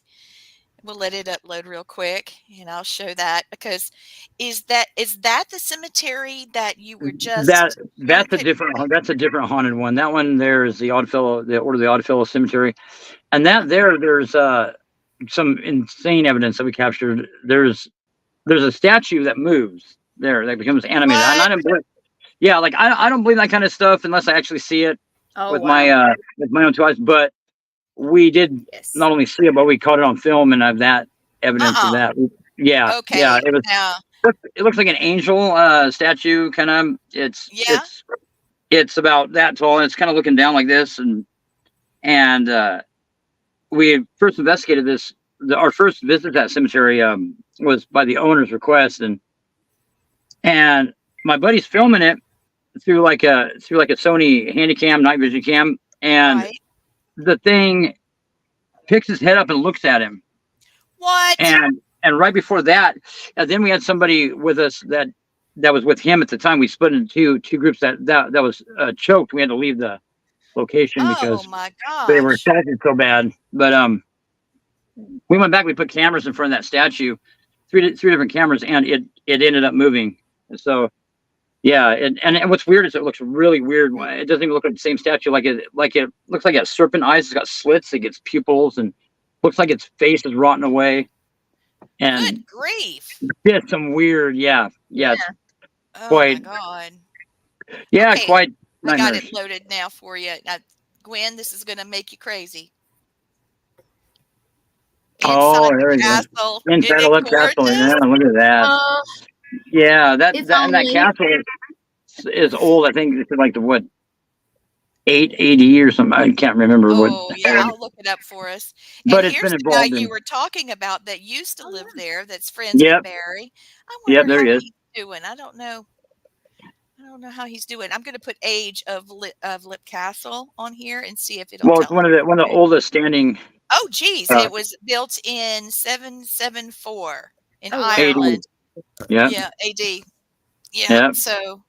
We'll let it upload real quick, and I'll show that because is that the cemetery that you were That just showing that's a picture? different haunted one. That one there is the Oddfellow, the Order of the Oddfellow Cemetery, and that there's some insane evidence that we captured. There's a statue that moves there that becomes animated, and I What? don't believe, yeah, like I don't believe that kind of stuff unless I actually see it Oh, with wow. my own two eyes. But we did Yes. not only see it, but we caught it on film and have that evidence of Uh-uh. that. Yeah, yeah, Okay. Now, it looks like an angel statue kind of. yeah. It's about that tall, and it's kind of looking down like this, and we first investigated this. Our first visit to that cemetery was by the owner's request, and my buddy's filming it through like a Sony Handycam night vision cam, and Right. the thing picks his head up and looks at him, What? and right before that, then we had somebody with us that was with him at the time. We split into two groups that was choked. We had to leave the location Oh because my they were gosh. assaulted so bad. But we went back. We put cameras in front of that statue, three different cameras, and it ended up moving. So yeah, and what's weird is it looks really weird. It doesn't even look like the same statue. It looks like it has serpent eyes. It's got slits. It gets pupils, and looks like its face is rotten away. And Good grief. did some weird, yeah, it's Oh my quite, God. yeah, Okay, quite I got nightmarish. it loaded now for you. Now, Gwen, this is going to make you crazy. Oh, Inside the there we go. castle. Isn't Inside a it lip castle. Yeah, gorgeous? look at that. Uh, Yeah, it's and that only, castle is old. I think it's like the what 880 or something. I can't remember what. Oh, yeah, I'll look it up for us. And But it's here's been the guy involved you in. were talking about that used to live there, that's friends with Yep, Barry. I yep. wonder There how he is. he's doing. I don't know. I don't know how he's doing. I'm going to put age of Lip Castle on here and see if it'll Well, it's tell me. one of the oldest standing. Oh, geez, Uh, it was built in 774 in oh, wow. 80. Ireland. Yeah, Yeah, AD. Yeah, yeah. so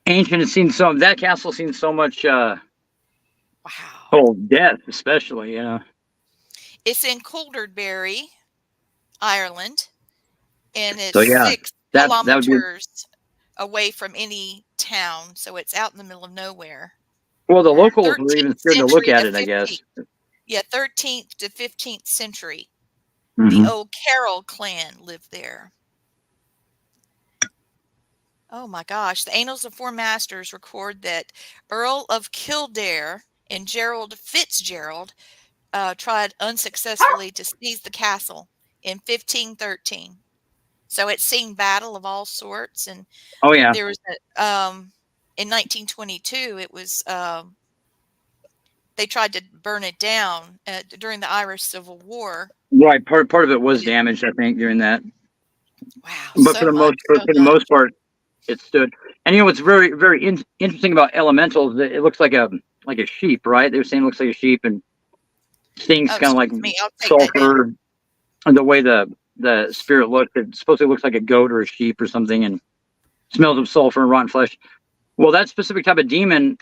Ancient. It's seen so that castle seen so much wow. death, especially. It's in Calderberry, Ireland, and So it's yeah, 6 that would be. kilometers away from any town, so it's out in the middle of nowhere. Well, the locals were even 13th scared to look century at to it, I guess. 15th. Yeah, 13th to 15th century. Hmm. The old Carroll clan lived there. Oh my gosh. The Annals of Four Masters record that Earl of Kildare and Gerald Fitzgerald tried unsuccessfully to seize the castle in 1513. So it's seen battle of all sorts. And Oh yeah. there was in 1922, it was they tried to burn it down during the Irish Civil War. Right. Part of it was damaged, I think, during that. Wow, But so much, so for the much. most part, it stood. And what's very very interesting about elementals? That it looks like a sheep, right? They were saying it looks like a sheep, and stinks Oh, kind of like excuse me, I'll take that down. sulfur. And the way the spirit looks, it supposedly looks like a goat or a sheep or something, and smells of sulfur and rotten flesh. Well, that specific type of demon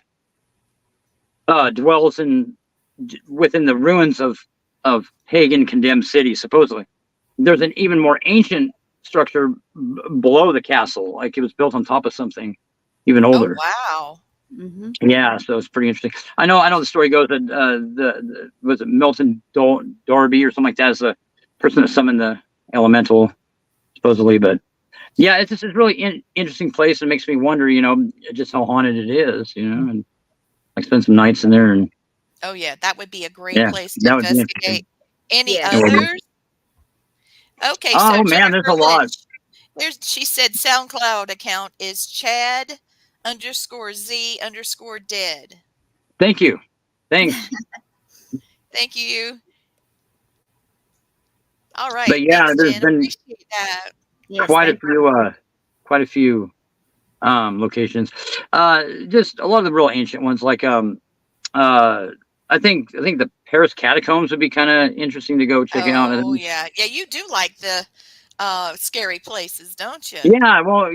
dwells within the ruins of pagan condemned cities. Supposedly, there's an even more ancient structure below the castle, like it was built on top of something even Oh, older. wow. Mm-hmm. Yeah, so it's pretty interesting. I know the story goes that was it Milton Darby or something like that is the person that summoned the elemental, supposedly. But yeah, it's really interesting place, and makes me wonder, just how haunted it is, and I spend some nights in there, and Oh, yeah, that would be a great yeah, place to that would be interesting. investigate. Any Yeah. others? Okay, so Oh man, there's Jennifer a lot. Lynch, she said SoundCloud account is Chad_Z_dead. Thank you. Thanks. Thank you. All right. But yeah, Thanks, there's Jen. been Appreciate that. Yes, quite a thank few locations. Just a lot of the real ancient ones, like I think the Paris catacombs would be kind of interesting to go check out. Oh yeah, yeah. You do like the scary places, don't you? Well,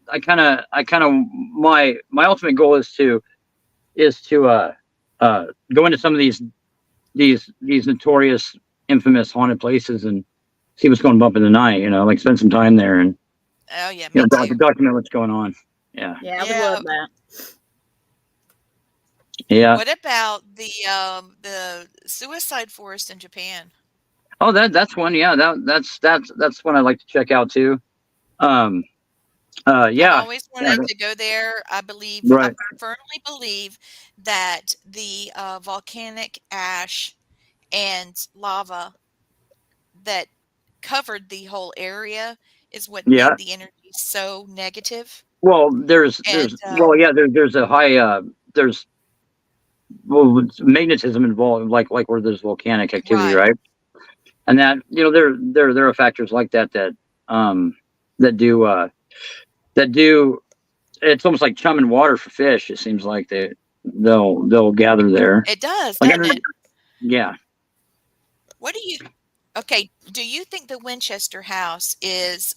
I kind of my ultimate goal is to go into some of these notorious, infamous haunted places and see what's going bump in the night. Like spend some time there and Oh yeah, me too. document what's going on. Yeah, Yeah, I would Yeah. love that. yeah. What about the suicide forest in Japan? Oh, that's one. Yeah, that's one I'd like to check out too. Um, I've yeah, always yeah, wanted to go there. I right. firmly believe that the volcanic ash and lava that covered the whole area is what Yeah. made the energy so negative. Well, And there's a high there's magnetism involved, like where there's volcanic activity, right, right? And that there are factors like that that do it's almost like chum and water for fish. It seems like they'll gather there. it does, Like, doesn't it? yeah, What do you? Okay, do you think the Winchester house is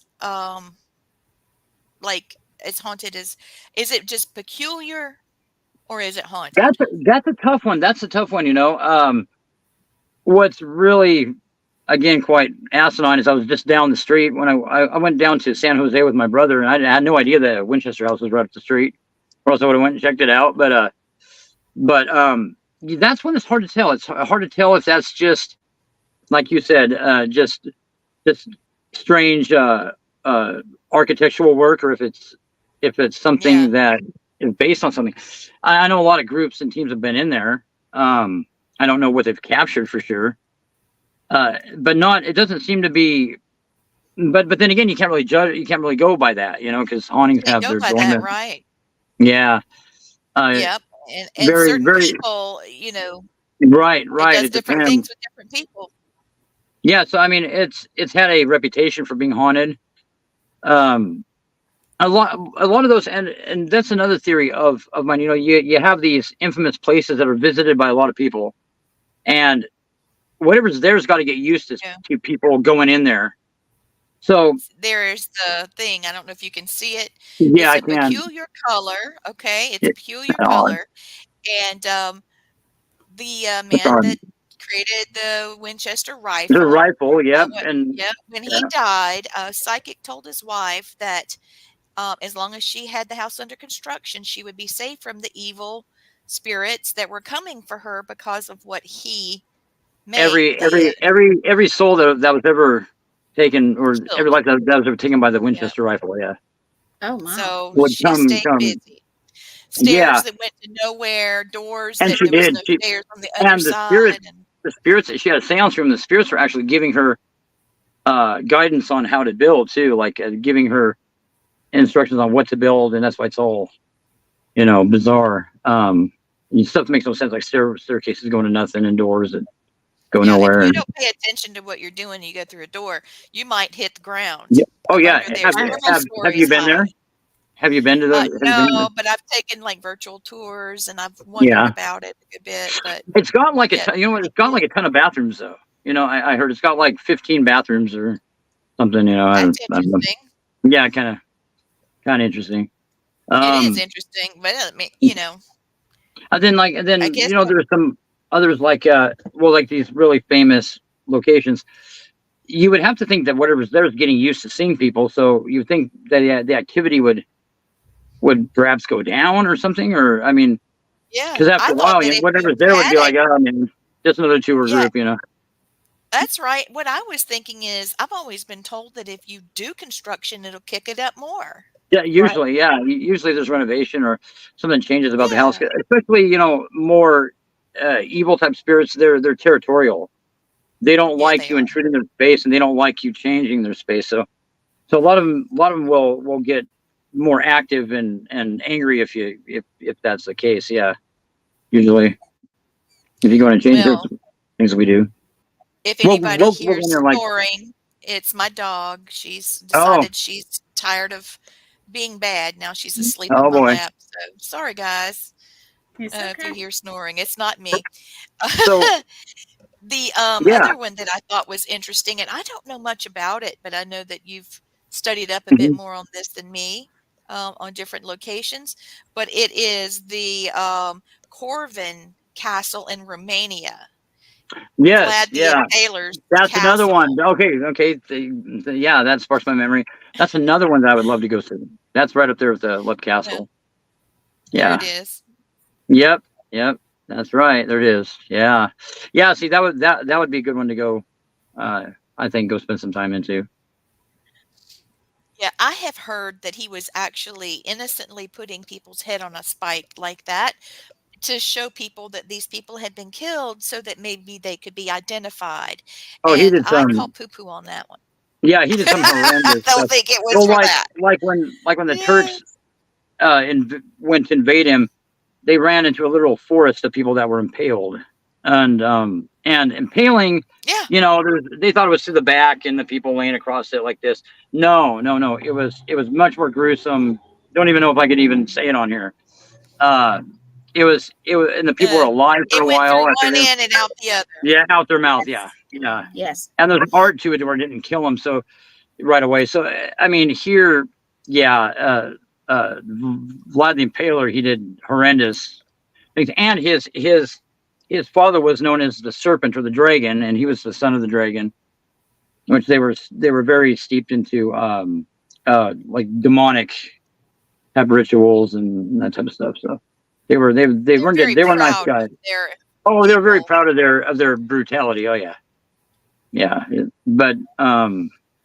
like as haunted as? Is it just peculiar, or is it haunted? that's a tough one. That's a tough one. What's really again quite asinine is I was just down the street when I went down to San Jose with my brother, and I had no idea that Winchester House was right up the street, or else I would have went and checked it out. But that's when it's hard to tell. It's hard to tell if that's just like you said, just strange architectural work, or if it's Yeah, something that is based on something. I know a lot of groups and teams have been in there. I don't know what they've captured for sure. But not. It doesn't seem to be. But then again, you can't really judge. You can't really go by that, because hauntings can't have go their by that, dormant. right? Yeah. Uh, Yep, and very, certain very people, right. it Right. does It different depends. things with different people. Yeah. So I mean, it's had a reputation for being haunted. Um, a lot of those, and that's another theory of mine. You have these infamous places that are visited by a lot of people, and whatever's there's got to get used Yeah. to people going in there. So There's the thing, I don't know if you can see it. yeah, It's I a can. peculiar color, okay? It's a It, peculiar oh, color, and, the, it's man on that created the Winchester the rifle, rifle. Yep, and when yeah, he died, a psychic told his wife that, as long as she had the house under construction, she would be safe from the evil spirits that were coming for her because of what he made, every the every every every soul that was ever taken, or every killed. life that was ever taken by the Yep. Winchester rifle, yeah, Oh my. So would she come stayed come. busy. Yeah, Stairs that went to nowhere, doors and that she there was did. no She stairs on the other and side, and the spirits. She had a seance room. The spirits were actually giving her guidance on how to build too, like giving her instructions on what to build, and that's why it's all bizarre. Stuff that makes no sense, like staircases going to nothing, and doors that go yeah, if nowhere. you And don't pay attention to what you're doing, you go through a door, you might hit the yeah, ground oh up yeah. under there Have several have you stories been there? high. Have you been to the? Have you been to No, the? but I've taken, like, virtual tours, and I've wondered Yeah, about it a good bit, but it's got like a yeah, ton, it's it's pretty got cool. like a ton of bathrooms though. I heard it's got like 15 bathrooms or something. That's I don't know. interesting. Yeah, kind of interesting. It is Um, interesting, but, I mean, and I then guess there's some others like like these really famous locations. You would have to think that whatever's there is getting used to seeing people, so you think that the activity would perhaps go down or something, or I mean, yeah, because after I a thought while, that if you whatever's there would had be a like, oh, I mean, just another tour yeah. group. That's right. What I was thinking is I've always been told that if you do construction, it'll kick it up more. Yeah, Right. usually, yeah, usually there's renovation or something changes about the house, Yeah. especially more evil type spirits. They're territorial. They don't Yeah, like they you are. intruding their space, and they don't like you changing their space. So a lot of them will get more active and angry if that's the case. Yeah, usually if you're going to change those Well, things that we do, if we'll anybody we'll go in hears there like, snoring, it's my dog. She's oh, decided she's tired of being bad. Now she's asleep in oh my boy, lap. So sorry, guys. It's If you okay. hear snoring, it's not me. So The yeah. other one that I thought was interesting, and I don't know much about it, but I know that you've studied up a bit Mhm. more on this than me, on different locations. But it is the Corvin Castle in Romania, Yes, Vlad the yeah. Impaler's That's another one. castle. Okay, okay. Yeah, that sparks my memory. That's another one that I would love to go see. That's right up there with the Love Yeah, Castle. there it Yeah. is. Yep. Yep. That's right. There it is. Yeah. Yeah. See, that would be a good one to go. Uh, I think go spend some time into. Yeah, I have heard that he was actually innocently putting people's head on a spike like that to show people that these people had been killed so that maybe they could be identified. Oh, he And did I call some. poo-poo on that one. Yeah, he did some I horrendous don't stuff. think it was Well, for that. like when the Turks Yes. went to invade him, they ran into a literal forest of people that were impaled, and impaling. Yeah. They thought it was to the back and the people laying across it like this. No, no, no. It was much more gruesome. Don't even know if I could even say it on here. Uh, it was, and the people were Uh, alive for it a went while through after one this. end and out the other. Yeah, out their mouth. Yeah, Yes. yeah. Yes. And there's art to it where it didn't kill them so right away. So I mean, here, yeah, Vlad the Impaler, he did horrendous things, and his father was known as the Serpent or the Dragon, and he was the son of the Dragon, which they were very steeped into like demonic type rituals and that type of stuff. So they They're weren't very they were nice proud guys. of their Oh, they were very evil. proud of their brutality. Oh yeah, yeah. But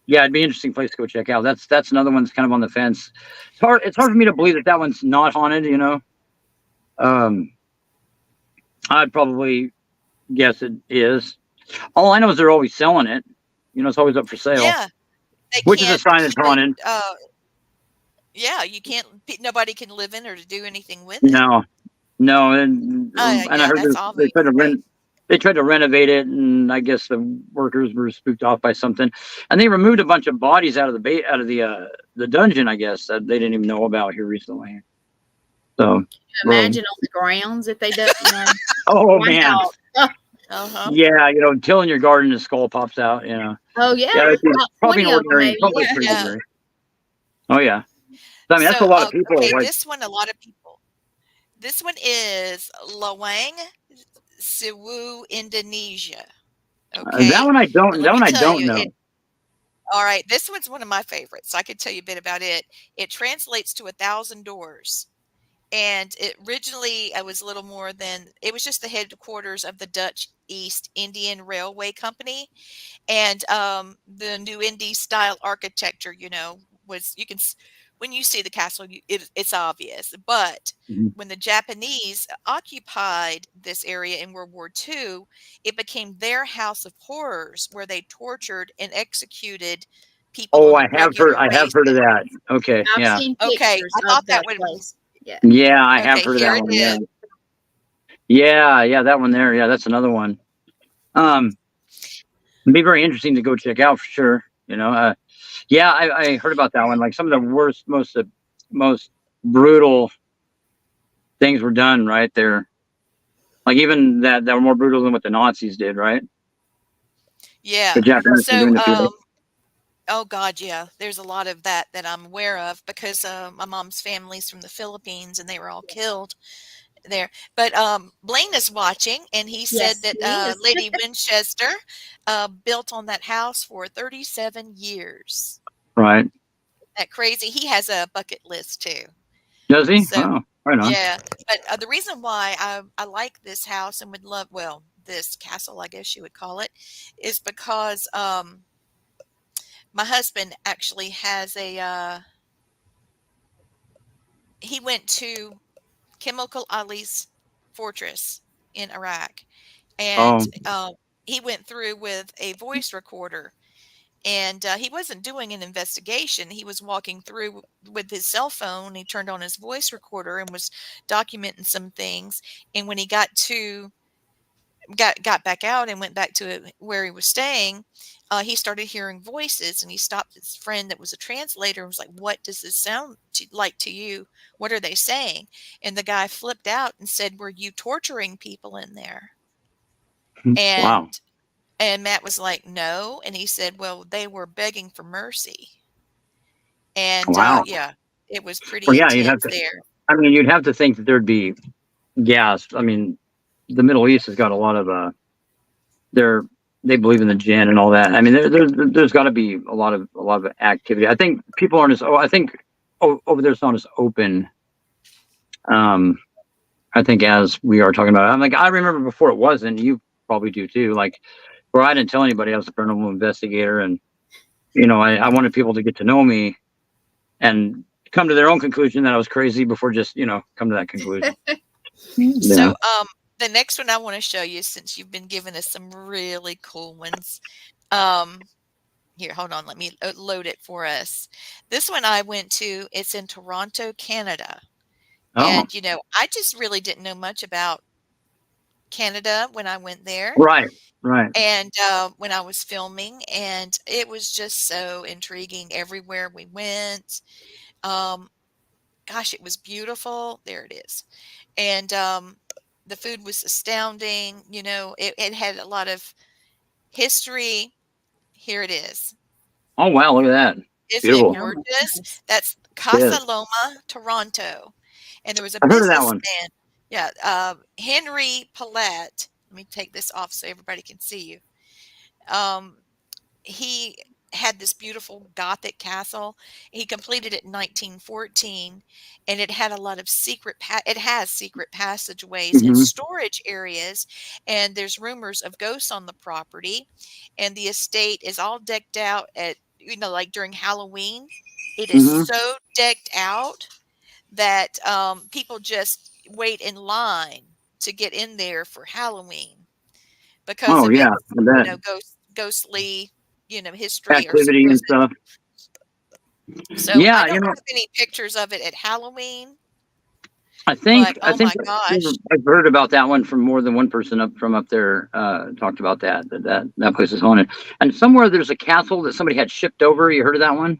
yeah, it'd be an interesting place to go check out. That's another one that's kind of on the fence. It's hard for me to believe that one's not haunted. Um, I'd probably guess it is. All I know is they're always selling it. It's always up for sale, Yeah, they which is a can't sign it's keep it. haunted. Yeah, you can't. Nobody can live in or to do anything with it. No, no, and I Yeah, heard that's they tried to obviously. renovate it, and I guess the workers were spooked off by something, and they removed a bunch of bodies out of the dungeon. I guess that they didn't even know about here recently. So, well, Imagine on the grounds if they do, oh find man, out. Oh, Uh huh. yeah, tilling your garden, the skull pops out. oh yeah, Yeah, it'd be about probably an 20 of them ordinary, maybe. probably Yeah. pretty Yeah. ordinary. Oh yeah, I mean that's a So, lot of people. okay, Like this one, a lot of people. This one is Lawang, Sewu, Indonesia. Okay, and let that me one I tell don't you, know. all right, this one's one of my favorites. I could tell you a bit about it. It translates to 1,000 doors. And it originally it was a little more than it was just the headquarters of the Dutch East Indian Railway Company. And the new Indy style architecture, was when you see the castle, it's obvious. But Mhm. when the Japanese occupied this area in World War II, it became their house of horrors where they tortured and executed people Oh, on a I regular have heard of basis. that. Okay, I've yeah, seen Okay, pictures I of thought that that would. place. Yeah. yeah, I have Okay, heard of that here it one. Yeah, is. yeah, yeah, that one there. Yeah, that's another one. Um, It'd be very interesting to go check out for sure. Yeah, I heard about that one. Like some of the worst, most brutal things were done right there. Like even that were more brutal than what the Nazis did, right? Yeah. The Japanese were So, doing the people. oh God, yeah. There's a lot of that I'm aware of because my mom's family's from the Philippines and they were all killed there. But Blaine is watching, and he said Yes, that he is. Lady Winchester built on that house for 37 years. Right? That crazy. He has a bucket list too. Does he? So Oh, right on. yeah, but the reason why I like this house and would love, well, this castle, I guess you would call it, is because my husband actually has he went to Chemical Ali's fortress in Iraq, and Oh, he went through with a voice recorder. And he wasn't doing an investigation. He was walking through with his cell phone. He turned on his voice recorder and was documenting some things. And when he got to got back out and went back to where he was staying, he started hearing voices, and he stopped his friend that was a translator and was like, "What does this sound like to you? What are they saying?" And the guy flipped out and said, "Were you torturing people in there?" Wow. And Matt was like, "No." And he said, "Well, they were begging for mercy." And Wow. yeah, it was Well, pretty yeah, you'd have intense to. there. I mean, you'd have to think that there'd be gas. I mean, the Middle East has got a lot of they believe in the jinn and all that. I mean, there's got to be a lot of activity. I think people aren't as over there's not as open. I think as we are talking about, I'm like, I remember before it wasn't. You probably do too. Like, where I didn't tell anybody I was a paranormal investigator, and I wanted people to get to know me and come to their own conclusion that I was crazy before just come to that conclusion. So, Yeah. the next one I want to show you, since you've been giving us some really cool ones. Here, hold on. Let me load it for us. This one I went to, it's in Toronto, Canada. Oh, And, I just really didn't know much about Canada when I went there. right. And when I was filming, and it was just so intriguing everywhere we went. Gosh, it was beautiful. There it is. And the food was astounding. It had a lot of history. Here it is. Oh, wow. Look at that. Isn't it Beautiful. gorgeous? That's It is. Casa Loma, Toronto. And there was a I've heard of that one. businessman. Yeah, Henry Palat. Let me take this off so everybody can see you. He had this beautiful Gothic castle. He completed it in 1914, and it had a lot of it has secret passageways and Hmm. storage areas, and there's rumors of ghosts on the property, and the estate is all decked out at like during Halloween. It is Hmm. so decked out that people just wait in line to get in there for Halloween because Oh, of yeah. its I bet. ghostly history or Activity and supposed. stuff. So I Yeah. don't have any pictures of it at Halloween, I but think oh my gosh. I've heard about that one from more than one person up there. Talked about that place is haunted, and somewhere there's a castle that somebody had shipped over. You heard of that one?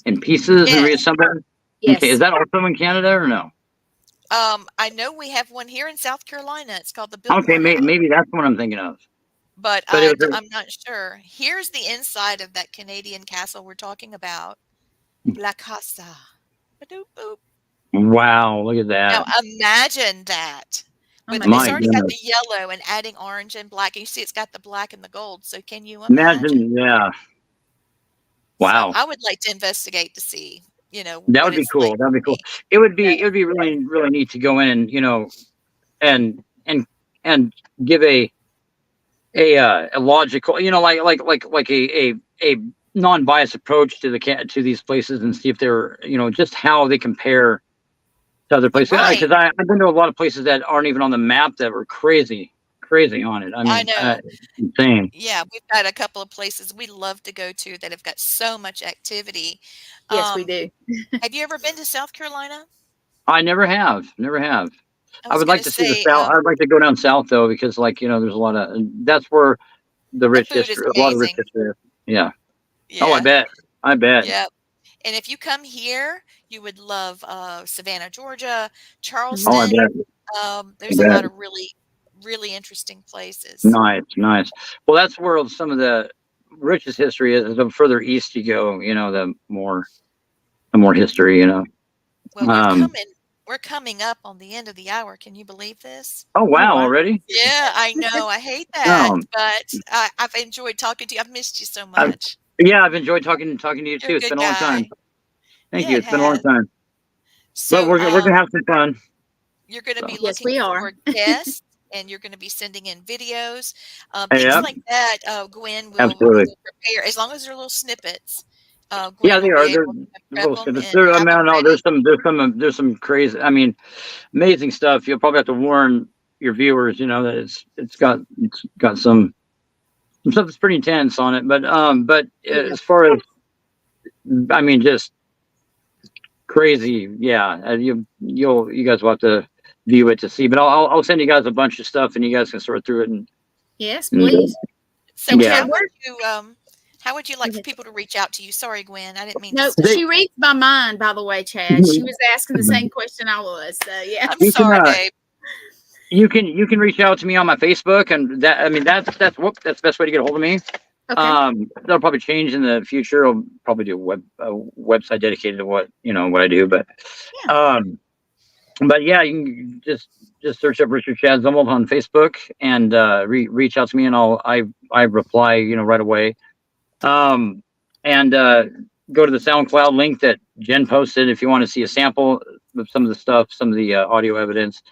In pieces, or Yes. somewhere? Yes. Okay, is that also in Canada or no? I know we have one here in South Carolina. It's called the Biltmore Okay, House, maybe that's what I'm thinking of. but But it was I'm not sure. Here's the inside of that Canadian castle we're talking about. La Casa. Ba-doop boop. wow. Look at Now that. imagine that. Oh But my it's My already got goodness. the yellow and adding orange and black. And you see it's got the black and the gold. So can you imagine? Imagine, yeah. So Wow. I would like to investigate to see, That what would be it's like cool. That'd be for cool. me. It would be really really neat to go in and and give a logical, like a non-biased approach to to these places and see if they're just how they compare to other places. Right. Because I've been to a lot of places that aren't even on the map that were crazy on it. I I mean, know. insane. Yeah, we've got a couple of places we love to go to that have got so much activity. Yes, we Um, do. have you ever been to South Carolina? I never have. I I was would going like to to see the say, south. I'd like to go down south though, because there's a lot of that's where the the rich food is history, a lot of rich amazing. history. Yeah. Oh, I Yeah, bet. I bet. yeah. And if you come here, you would love Savannah, Georgia, Oh, I Charleston. bet. I There's a bet. lot of really, really interesting places. Nice. Well, that's where some of the richest history is. The further east you go, the more history. Well, Um. we're coming up on the end of the hour. Can you believe this? Oh, Oh wow! wow. Already? Yeah, I know. I hate that, No. but I've enjoyed talking to you. I've missed you so I've, much. yeah, I've enjoyed talking to you You're a too. It's good been a long time. guy. Thank Yeah, you. it It's been a long has. time. But So, we're gonna have some fun. you're going to So. be Yes, looking we are. for guests, and you're going to be sending in videos, things Yeah, like that. Gwen absolutely. will prepare as long as they're little snippets. Yeah, Gwen will they be are. They're able to prep little them snippets. and I have them mean, no, ready. there's some crazy. I mean, amazing stuff. You'll probably have to warn your viewers. That it's got some stuff that's pretty intense on it. But Yeah. as far as I mean, just crazy. Yeah, you guys will have to view it to see. But I'll send you guys a bunch of stuff, and you guys can sort through it and Yes, please. So And Yeah. Chad, where, how would you like for Mhm. people to reach out to you? Sorry, Gwen, I didn't mean to no, stop. she reads my mind, by the way, Chad. She was asking the same question I was. So yeah. I'm You can, sorry, babe. you can reach out to me on my Facebook, and that, I mean, that's the best way to get a hold of me. Okay. That'll probably change in the future. I'll probably do a website dedicated to what I do, Yeah. but yeah, you can just search up Richard Chad Zumwalt on Facebook and reach out to me, and I reply right away. And go to the SoundCloud link that Jen posted if you want to see a sample of some of the stuff, some of the audio evidence.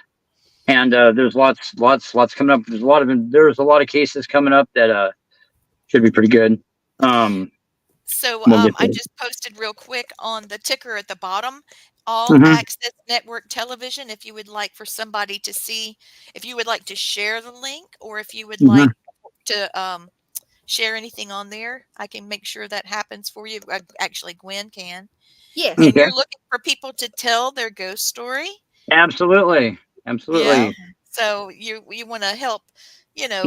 And there's lots coming up. There's a lot of cases coming up that should be pretty good. So We'll get I there. just posted real quick on the ticker at the bottom, All Mhm. Access Network Television. If you would like for somebody to see, if you would like to share the link, or if you would Mhm. like to share anything on there, I can make sure that happens for you. Actually, Gwen can. Yes. And Okay. you're looking for people to tell their ghost story. Absolutely. Yeah. So you want to help, Yeah.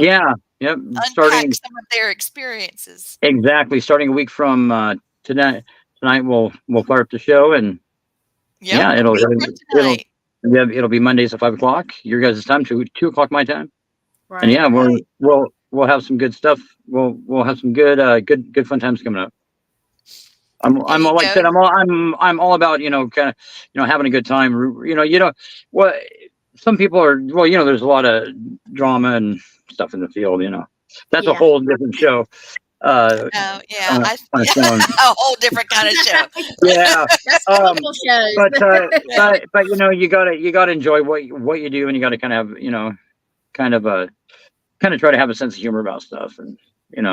Yep. unpack some of their experiences. Exactly. Starting a week from tonight. Tonight we'll fire up the show, and Yep. yeah, a week from tonight. it'll be Mondays at 5 o'clock. Your guys' time, 2 o'clock my time. Right. And yeah, Right. we'll have some good stuff. We'll have some good fun times coming up. There you Like I said, go. I'm all about kind of having a good time. What some people are. Well, there's a lot of drama and stuff in the field. That's a Yeah. whole different show. Oh yeah, On its own. a whole different kind of show. Yeah. That's people shows. But you gotta enjoy what you do, and you gotta kind of have kind of try to have a sense of humor about stuff, and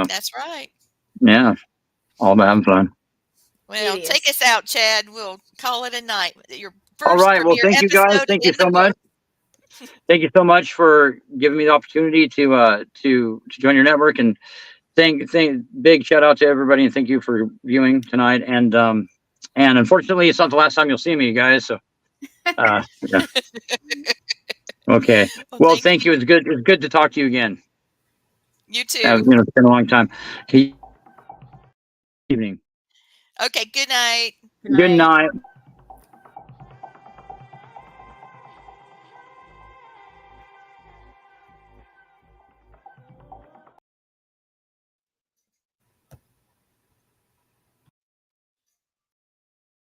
That's right. yeah, all about having fun. Well, It take is. us out, Chad. We'll call it a night. Your All first right. Well, premiere thank you guys. episode Thank you in the so much. book. Thank you so much for giving me the opportunity to join your network, and thank big shout out to everybody, and thank you for viewing tonight. And unfortunately, it's not the last time you'll see me, guys. So yeah. Okay. Well, thank you. It's good to talk to you again. You too. It's been a long time. Okay, evening. Okay, good night. Good Good night. night.